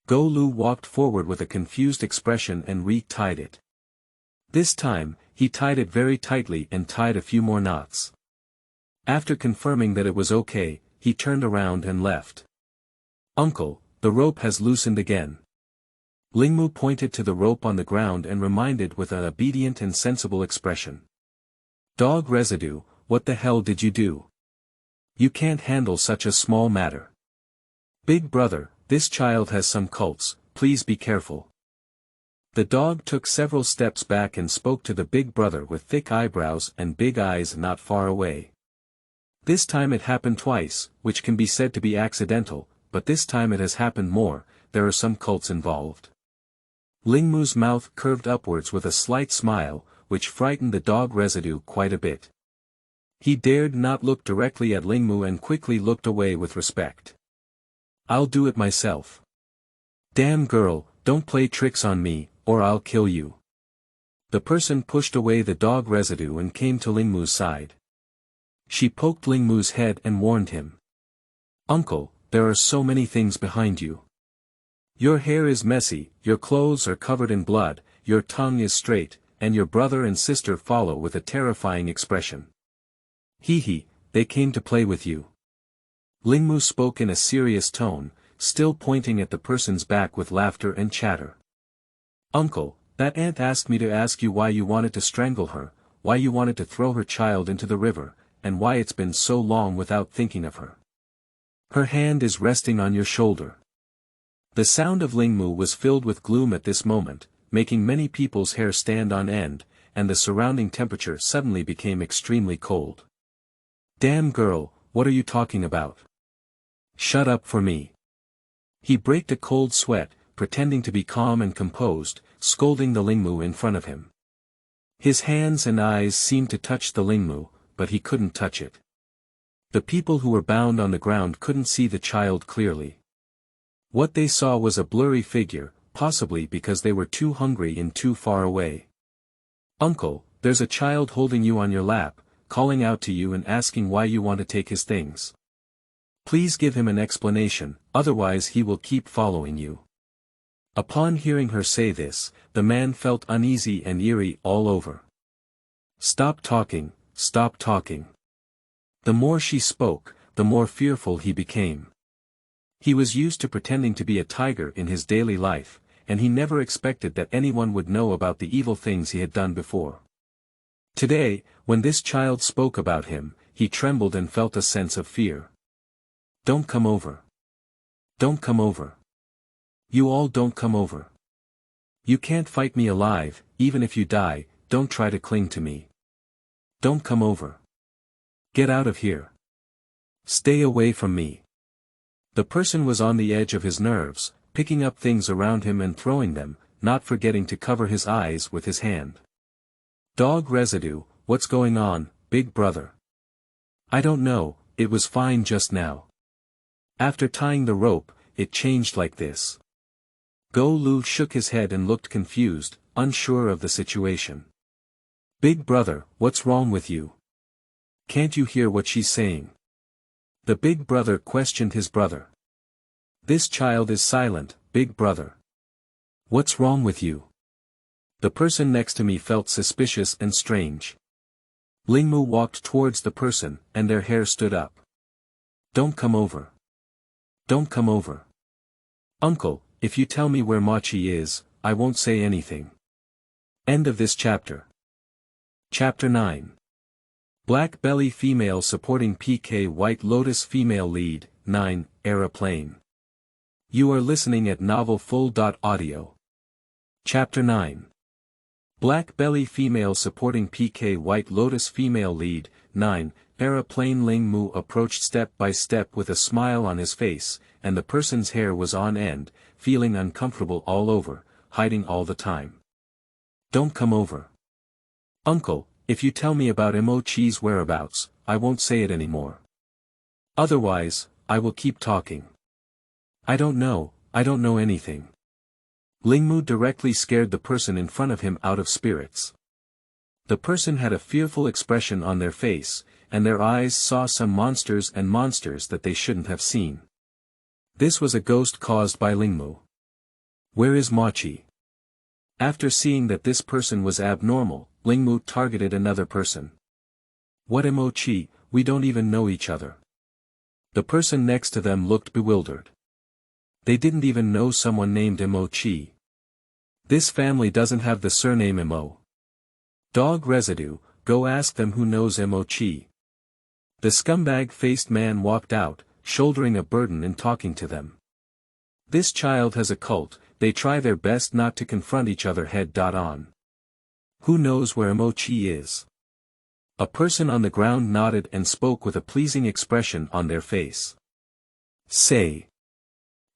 Go Lu walked forward with a confused expression and re-tied it. This time, he tied it very tightly and tied a few more knots. After confirming that it was okay, he turned around and left. Uncle, the rope has loosened again. Lingmu pointed to the rope on the ground and reminded with an obedient and sensible expression. Dog residue, what the hell did you do? You can't handle such a small matter. Big brother, this child has some cults, please be careful. The dog took several steps back and spoke to the big brother with thick eyebrows and big eyes not far away. This time it happened twice, which can be said to be accidental, but this time it has happened more, there are some cults involved. Lingmu's mouth curved upwards with a slight smile, which frightened the dog residue quite a bit. He dared not look directly at Lingmu and quickly looked away with respect. I'll do it myself. Damn girl, don't play tricks on me, or I'll kill you. The person pushed away the dog residue and came to Lingmu's side. She poked Lingmu's head and warned him. Uncle, there are so many things behind you. Your hair is messy, your clothes are covered in blood, your tongue is straight, and your brother and sister follow with a terrifying expression. Hee, they came to play with you. Lingmu spoke in a serious tone, still pointing at the person's back with laughter and chatter. Uncle, that aunt asked me to ask you why you wanted to strangle her, why you wanted to throw her child into the river, and why it's been so long without thinking of her. Her hand is resting on your shoulder. The sound of Lingmu was filled with gloom at this moment, making many people's hair stand on end, and the surrounding temperature suddenly became extremely cold. Damn girl, what are you talking about? Shut up for me. He braked a cold sweat, pretending to be calm and composed, scolding the Lingmu in front of him. His hands and eyes seemed to touch the Lingmu, but he couldn't touch it. The people who were bound on the ground couldn't see the child clearly. What they saw was a blurry figure, possibly because they were too hungry and too far away. Uncle, there's a child holding you on your lap, calling out to you and asking why you want to take his things. Please give him an explanation, otherwise he will keep following you. Upon hearing her say this, the man felt uneasy and eerie all over. Stop talking, stop talking. The more she spoke, the more fearful he became. He was used to pretending to be a tiger in his daily life, and he never expected that anyone would know about the evil things he had done before. Today, when this child spoke about him, he trembled and felt a sense of fear. "Don't come over. Don't come over. You all don't come over. You can't fight me alive, even if you die, don't try to cling to me. Don't come over. Get out of here. Stay away from me." The person was on the edge of his nerves, picking up things around him and throwing them, not forgetting to cover his eyes with his hand. "Dog residue, what's going on, big brother?" "I don't know, it was fine just now. After tying the rope, it changed like this." Go Lu shook his head and looked confused, unsure of the situation. "Big brother, what's wrong with you? Can't you hear what she's saying?" The big brother questioned his brother. "This child is silent, big brother. What's wrong with you?" The person next to me felt suspicious and strange. Lingmu walked towards the person, and their hair stood up. "Don't come over. Don't come over. Uncle, if you tell me where Machi is, I won't say anything." End of this chapter. Chapter 9. Black Belly Female Supporting PK White Lotus Female Lead, 9, Aeroplane. You are listening at novelfull.audio. Chapter 9. Black Belly Female Supporting PK White Lotus Female Lead, 9, Aeroplane. Lingmu approached step by step with a smile on his face, and the person's hair was on end, feeling uncomfortable all over, hiding all the time. "Don't come over. Uncle, if you tell me about Mochi's whereabouts, I won't say it anymore. Otherwise, I will keep talking. I don't know anything." Lingmu directly scared the person in front of him out of spirits. The person had a fearful expression on their face, and their eyes saw some monsters that they shouldn't have seen. This was a ghost caused by Lingmu. "Where is Machi?" After seeing that this person was abnormal, Lingmu targeted another person. "What Mochi, we don't even know each other." The person next to them looked bewildered. They didn't even know someone named Mochi. This family doesn't have the surname Mo. "Dog residue, go ask them who knows Mochi." The scumbag-faced man walked out, shouldering a burden and talking to them. This child has a cult, they try their best not to confront each other head-on. "Who knows where Mochi is?" A person on the ground nodded and spoke with a pleasing expression on their face. "Say."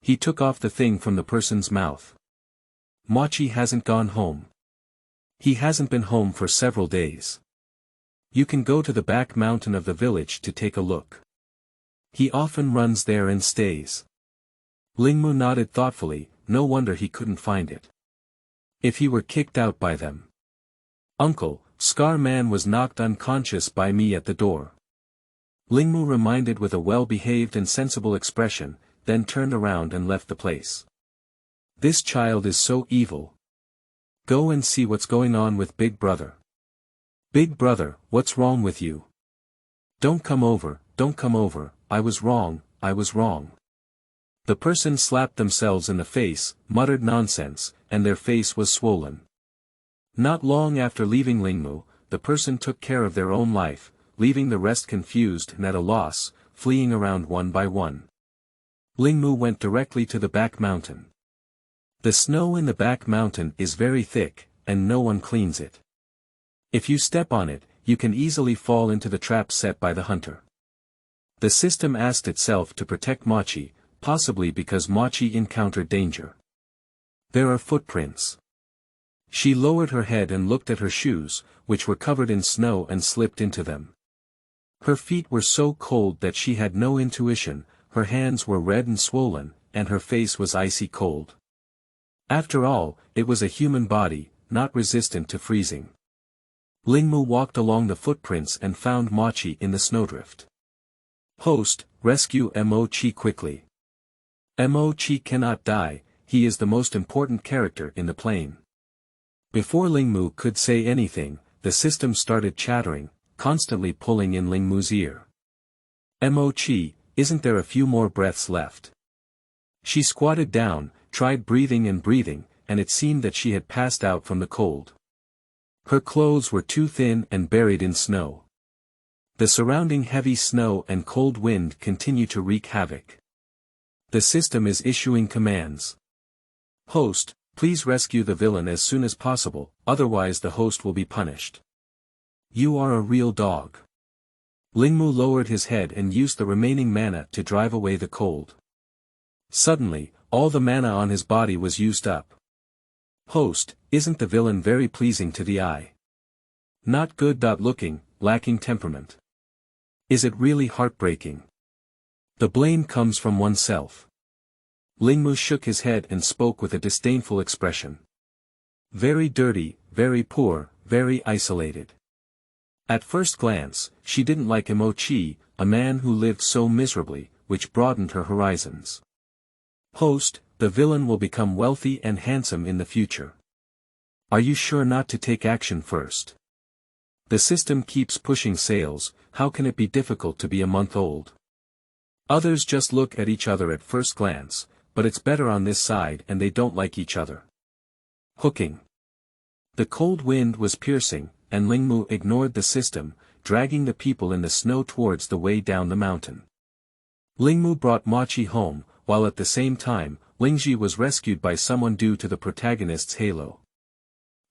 He took off the thing from the person's mouth. "Machi hasn't gone home. He hasn't been home for several days. You can go to the back mountain of the village to take a look. He often runs there and stays." Lingmu nodded thoughtfully, no wonder he couldn't find it. If he were kicked out by them. "Uncle, Scar Man was knocked unconscious by me at the door." Lingmu reminded with a well-behaved and sensible expression, then turned around and left the place. "This child is so evil. Go and see what's going on with Big Brother. Big Brother, what's wrong with you? Don't come over, I was wrong. The person slapped themselves in the face, muttered nonsense, and their face was swollen. Not long after leaving Lingmu, the person took care of their own life, leaving the rest confused and at a loss, fleeing around one by one. Lingmu went directly to the back mountain. The snow in the back mountain is very thick, and no one cleans it. If you step on it, you can easily fall into the trap set by the hunter. The system asked itself to protect Machi, possibly because Machi encountered danger. There are footprints. She lowered her head and looked at her shoes, which were covered in snow, and slipped into them. Her feet were so cold that she had no intuition, her hands were red and swollen, and her face was icy cold. After all, it was a human body, not resistant to freezing. Lingmu walked along the footprints and found Machi in the snowdrift. "Host, rescue Mochi quickly. Mochi cannot die, he is the most important character in the plane." Before Lingmu could say anything, the system started chattering, constantly pulling in Lingmu's ear. "Mochi, isn't there a few more breaths left?" She squatted down, tried breathing, and it seemed that she had passed out from the cold. Her clothes were too thin and buried in snow. The surrounding heavy snow and cold wind continue to wreak havoc. The system is issuing commands. Host, please rescue the villain as soon as possible, otherwise the host will be punished. You are a real dog. Lingmu lowered his head and used the remaining mana to drive away the cold. Suddenly, all the mana on his body was used up. Host, isn't the villain very pleasing to the eye? Not good. Looking, lacking temperament. Is it really heartbreaking? The blame comes from oneself. Lingmu shook his head and spoke with a disdainful expression. Very dirty, very poor, very isolated. At first glance, she didn't like Imochi, a man who lived so miserably, which broadened her horizons. Host, the villain will become wealthy and handsome in the future. Are you sure not to take action first? The system keeps pushing sales, how can it be difficult to be a month old? Others just look at each other at first glance, but it's better on this side and they don't like each other. Hooking. The cold wind was piercing, and Lingmu ignored the system, dragging the people in the snow towards the way down the mountain. Lingmu brought Mochi home, while at the same time, Lingji was rescued by someone due to the protagonist's halo.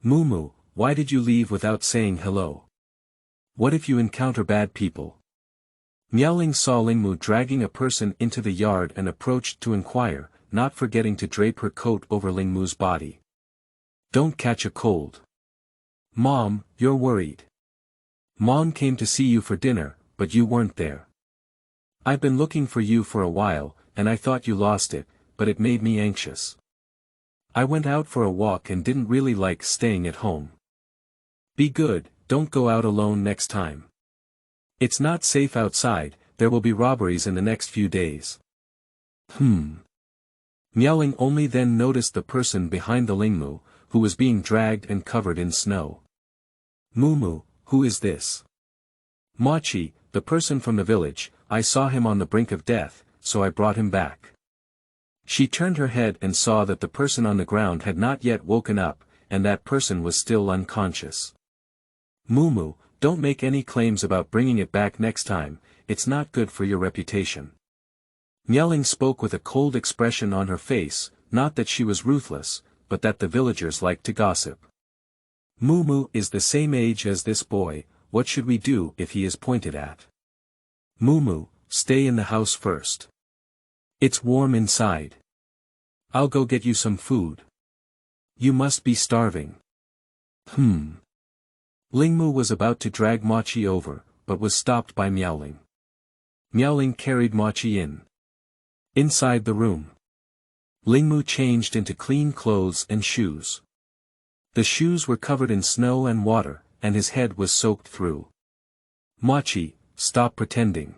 Mumu, why did you leave without saying hello? What if you encounter bad people? Miaoling saw Lingmu dragging a person into the yard and approached to inquire, not forgetting to drape her coat over Lingmu's body. Don't catch a cold. Mom, you're worried. Mom came to see you for dinner, but you weren't there. I've been looking for you for a while, and I thought you lost it, but it made me anxious. I went out for a walk and didn't really like staying at home. Be good, don't go out alone next time. It's not safe outside, there will be robberies in the next few days. Miaoling only then noticed the person behind the Lingmu, who was being dragged and covered in snow. Mumu, who is this? Mochi, the person from the village, I saw him on the brink of death, so I brought him back. She turned her head and saw that the person on the ground had not yet woken up, and that person was still unconscious. Mumu, don't make any claims about bringing it back next time, it's not good for your reputation. Miaoling spoke with a cold expression on her face, not that she was ruthless, but that the villagers liked to gossip. Mumu is the same age as this boy, what should we do if he is pointed at? Mumu, stay in the house first. It's warm inside. I'll go get you some food. You must be starving. Lingmu was about to drag Mochi over, but was stopped by Miaoling. Miaoling carried Mochi in. Inside the room, Lingmu changed into clean clothes and shoes. The shoes were covered in snow and water, and his head was soaked through. Mochi, stop pretending.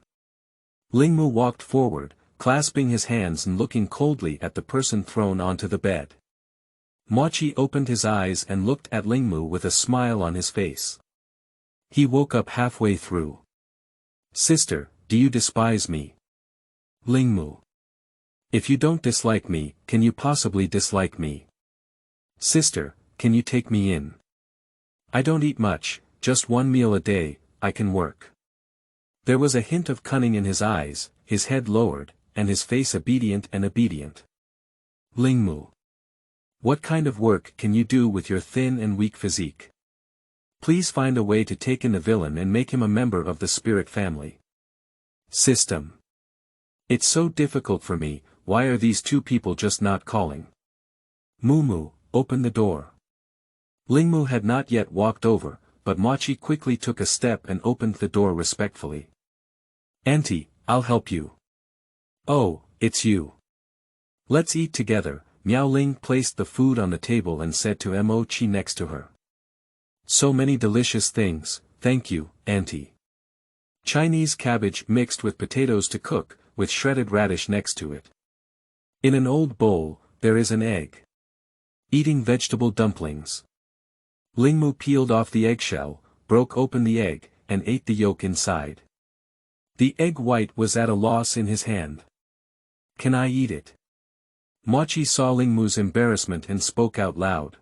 Lingmu walked forward, clasping his hands and looking coldly at the person thrown onto the bed. Mochi opened his eyes and looked at Lingmu with a smile on his face. He woke up halfway through. Sister, do you despise me? Lingmu. If you don't dislike me, can you possibly dislike me? Sister, can you take me in? I don't eat much, just one meal a day, I can work. There was a hint of cunning in his eyes, his head lowered, and his face obedient. Lingmu. What kind of work can you do with your thin and weak physique? Please find a way to take in the villain and make him a member of the spirit family. System. It's so difficult for me, why are these two people just not calling? Mumu, open the door. Lingmu had not yet walked over, but Mochi quickly took a step and opened the door respectfully. Auntie, I'll help you. Oh, it's you. Let's eat together. Miaoling placed the food on the table and said to Mochi next to her. So many delicious things, thank you, Auntie. Chinese cabbage mixed with potatoes to cook, with shredded radish next to it. In an old bowl, there is an egg. Eating vegetable dumplings. Lingmu peeled off the eggshell, broke open the egg, and ate the yolk inside. The egg white was at a loss in his hand. Can I eat it? Mochi saw Lingmu's embarrassment and spoke out loud.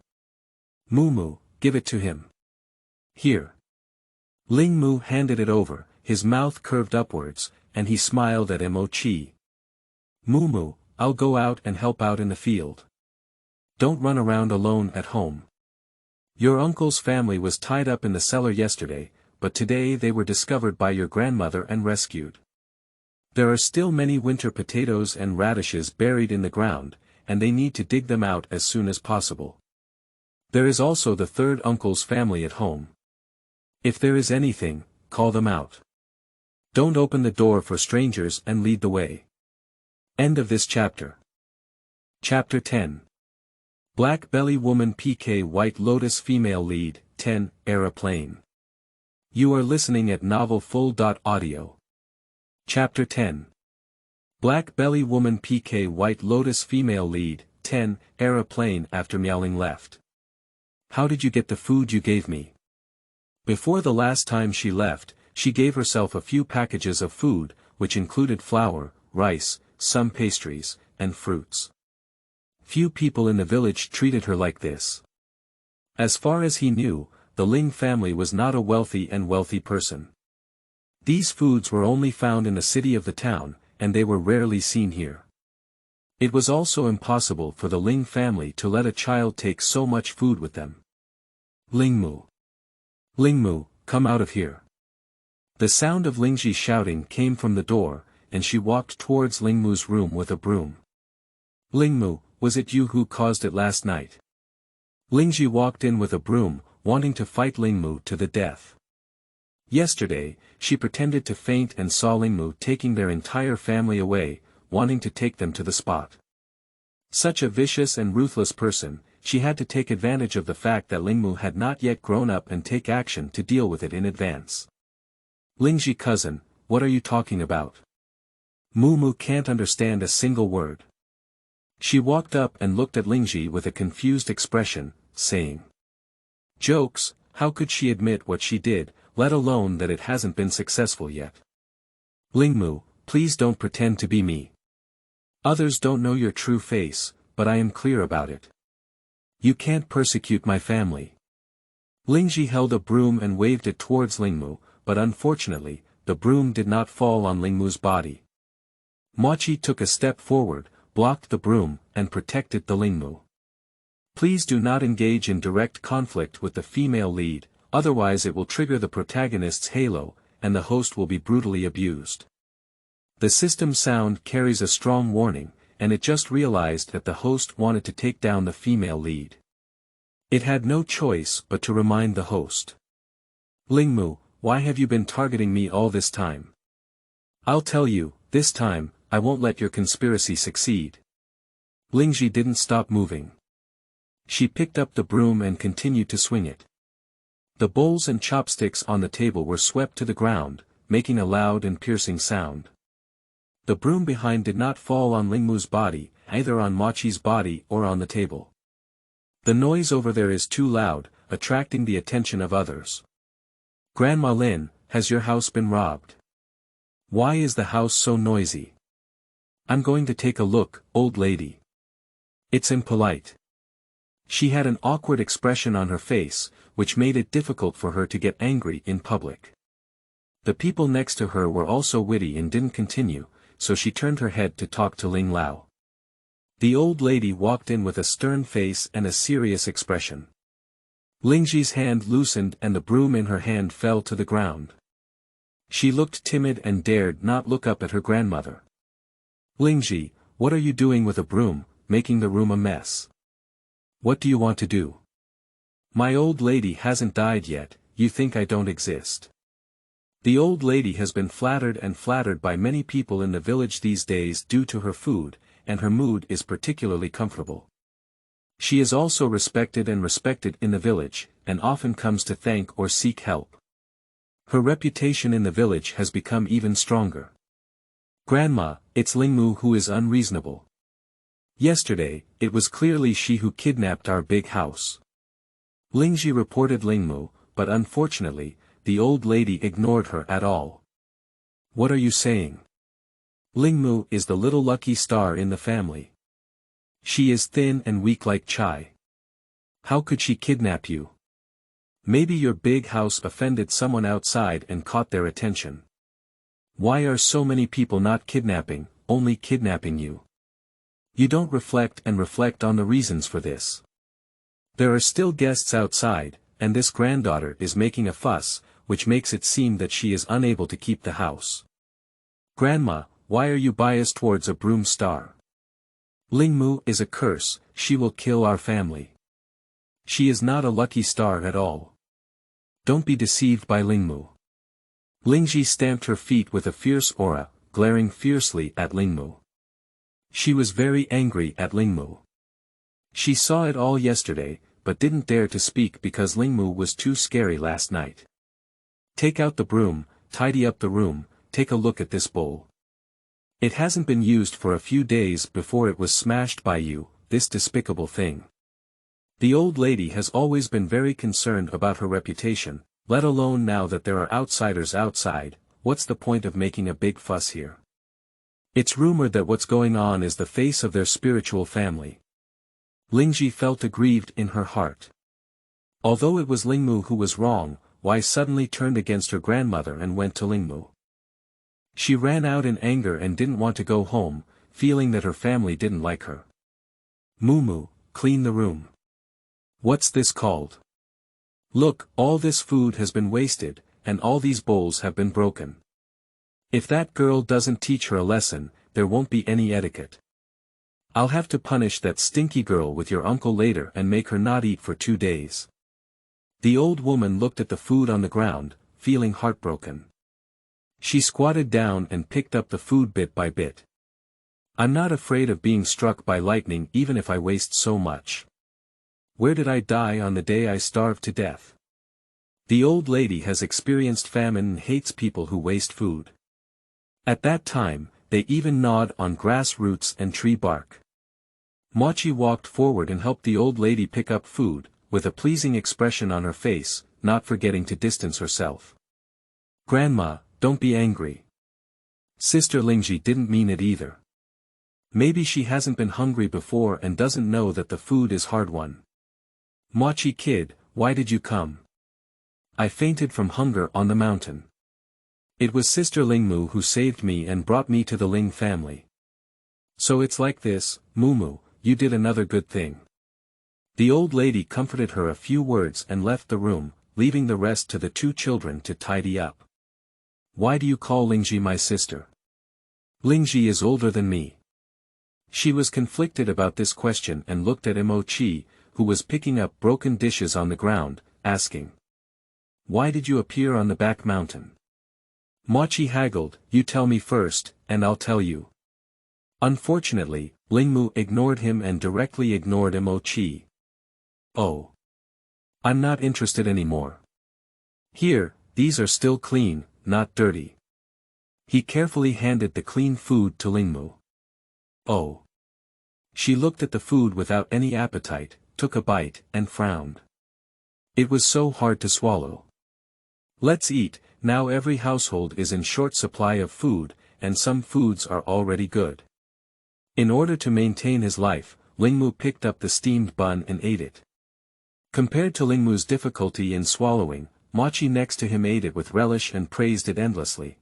Mumu, give it to him. Here. Lingmu handed it over, his mouth curved upwards, and he smiled at Mochi. Mumu, I'll go out and help out in the field. Don't run around alone at home. Your uncle's family was tied up in the cellar yesterday, but today they were discovered by your grandmother and rescued. There are still many winter potatoes and radishes buried in the ground, and they need to dig them out as soon as possible. There is also the third uncle's family at home. If there is anything, call them out. Don't open the door for strangers and lead the way. End of this chapter. Chapter 10. Black Belly Woman PK White Lotus Female Lead, 10, Aeroplane. You are listening at novelfull.audio. Chapter 10. Black Belly Woman PK White Lotus Female Lead, 10, Aeroplane. After Miaoling left. How did you get the food you gave me? Before the last time she left, she gave herself a few packages of food, which included flour, rice, some pastries, and fruits. Few people in the village treated her like this. As far as he knew, the Ling family was not a wealthy person. These foods were only found in the city of the town, and they were rarely seen here. It was also impossible for the Ling family to let a child take so much food with them. Lingmu. Lingmu, come out of here. The sound of Lingji shouting came from the door, and she walked towards Lingmu's room with a broom. Lingmu, was it you who caused it last night? Lingji walked in with a broom, wanting to fight Lingmu to the death. Yesterday, she pretended to faint and saw Lingmu taking their entire family away, wanting to take them to the spot. Such a vicious and ruthless person, she had to take advantage of the fact that Lingmu had not yet grown up and take action to deal with it in advance. Lingji cousin, what are you talking about? Mumu can't understand a single word. She walked up and looked at Lingji with a confused expression, saying. Jokes, how could she admit what she did, let alone that it hasn't been successful yet? Lingmu, please don't pretend to be me. Others don't know your true face, but I am clear about it. You can't persecute my family. Lingji held a broom and waved it towards Lingmu, but unfortunately, the broom did not fall on Lingmu's body. Mochi took a step forward, blocked the broom, and protected the Lingmu. Please do not engage in direct conflict with the female lead, otherwise it will trigger the protagonist's halo, and the host will be brutally abused. The system sound carries a strong warning, and it just realized that the host wanted to take down the female lead. It had no choice but to remind the host. Lingmu, why have you been targeting me all this time? I'll tell you, this time, I won't let your conspiracy succeed. Lingji didn't stop moving. She picked up the broom and continued to swing it. The bowls and chopsticks on the table were swept to the ground, making a loud and piercing sound. The broom behind did not fall on Lingmu's body, either on Mochi's body or on the table. The noise over there is too loud, attracting the attention of others. Grandma Lin, has your house been robbed? Why is the house so noisy? I'm going to take a look, old lady. It's impolite. She had an awkward expression on her face, which made it difficult for her to get angry in public. The people next to her were also witty and didn't continue, so she turned her head to talk to Ling Lao. The old lady walked in with a stern face and a serious expression. Lingji's hand loosened and the broom in her hand fell to the ground. She looked timid and dared not look up at her grandmother. Lingji, what are you doing with a broom, making the room a mess? What do you want to do? My old lady hasn't died yet, you think I don't exist. The old lady has been flattered by many people in the village these days due to her food, and her mood is particularly comfortable. She is also respected in the village, and often comes to thank or seek help. Her reputation in the village has become even stronger. Grandma, it's Lingmu who is unreasonable. Yesterday, it was clearly she who kidnapped our big house. Lingji reported Lingmu, but unfortunately, the old lady ignored her at all. What are you saying? Lingmu is the little lucky star in the family. She is thin and weak like chai. How could she kidnap you? Maybe your big house offended someone outside and caught their attention. Why are so many people not kidnapping, only kidnapping you? You don't reflect on the reasons for this. There are still guests outside, and this granddaughter is making a fuss, which makes it seem that she is unable to keep the house. Grandma, why are you biased towards a broom star? Lingmu is a curse, she will kill our family. She is not a lucky star at all. Don't be deceived by Lingmu. Lingji stamped her feet with a fierce aura, glaring fiercely at Lingmu. She was very angry at Lingmu. She saw it all yesterday, but didn't dare to speak because Lingmu was too scary last night. Take out the broom, tidy up the room, take a look at this bowl. It hasn't been used for a few days before it was smashed by you, this despicable thing. The old lady has always been very concerned about her reputation, let alone now that there are outsiders outside. What's the point of making a big fuss here? It's rumored that what's going on is the face of their spiritual family. Lingji felt aggrieved in her heart. Although it was Lingmu who was wrong, why suddenly turned against her grandmother and went to Lingmu? She ran out in anger and didn't want to go home, feeling that her family didn't like her. Mumu, clean the room. What's this called? Look, all this food has been wasted, and all these bowls have been broken. If that girl doesn't teach her a lesson, there won't be any etiquette. I'll have to punish that stinky girl with your uncle later and make her not eat for 2 days. The old woman looked at the food on the ground, feeling heartbroken. She squatted down and picked up the food bit by bit. I'm not afraid of being struck by lightning even if I waste so much. Where did I die on the day I starved to death? The old lady has experienced famine and hates people who waste food. At that time, they even gnawed on grass roots and tree bark. Mochi walked forward and helped the old lady pick up food, with a pleasing expression on her face, not forgetting to distance herself. Grandma, don't be angry. Sister Lingji didn't mean it either. Maybe she hasn't been hungry before and doesn't know that the food is hard-won. Mochi kid, why did you come? I fainted from hunger on the mountain. It was Sister Lingmu who saved me and brought me to the Ling family. So it's like this, Mumu, you did another good thing. The old lady comforted her a few words and left the room, leaving the rest to the 2 children to tidy up. Why do you call Lingji my sister? Lingji is older than me. She was conflicted about this question and looked at Mochi, who was picking up broken dishes on the ground, asking. Why did you appear on the back mountain? Mochi haggled, you tell me first, and I'll tell you. Unfortunately, Lingmu ignored him and directly ignored Mochi. Oh. I'm not interested anymore. Here, these are still clean, not dirty. He carefully handed the clean food to Lingmu. Oh. She looked at the food without any appetite, took a bite, and frowned. It was so hard to swallow. Let's eat, now every household is in short supply of food, and some foods are already good. In order to maintain his life, Lingmu picked up the steamed bun and ate it. Compared to Lingmu's difficulty in swallowing, Mochi next to him ate it with relish and praised it endlessly.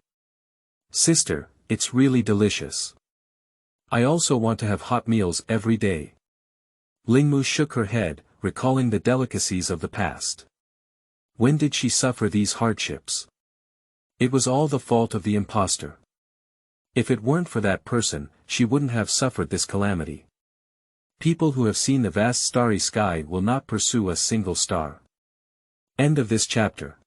Sister, it's really delicious. I also want to have hot meals every day. Lingmu shook her head, recalling the delicacies of the past. When did she suffer these hardships? It was all the fault of the impostor. If it weren't for that person, she wouldn't have suffered this calamity. People who have seen the vast starry sky will not pursue a single star. End of this chapter.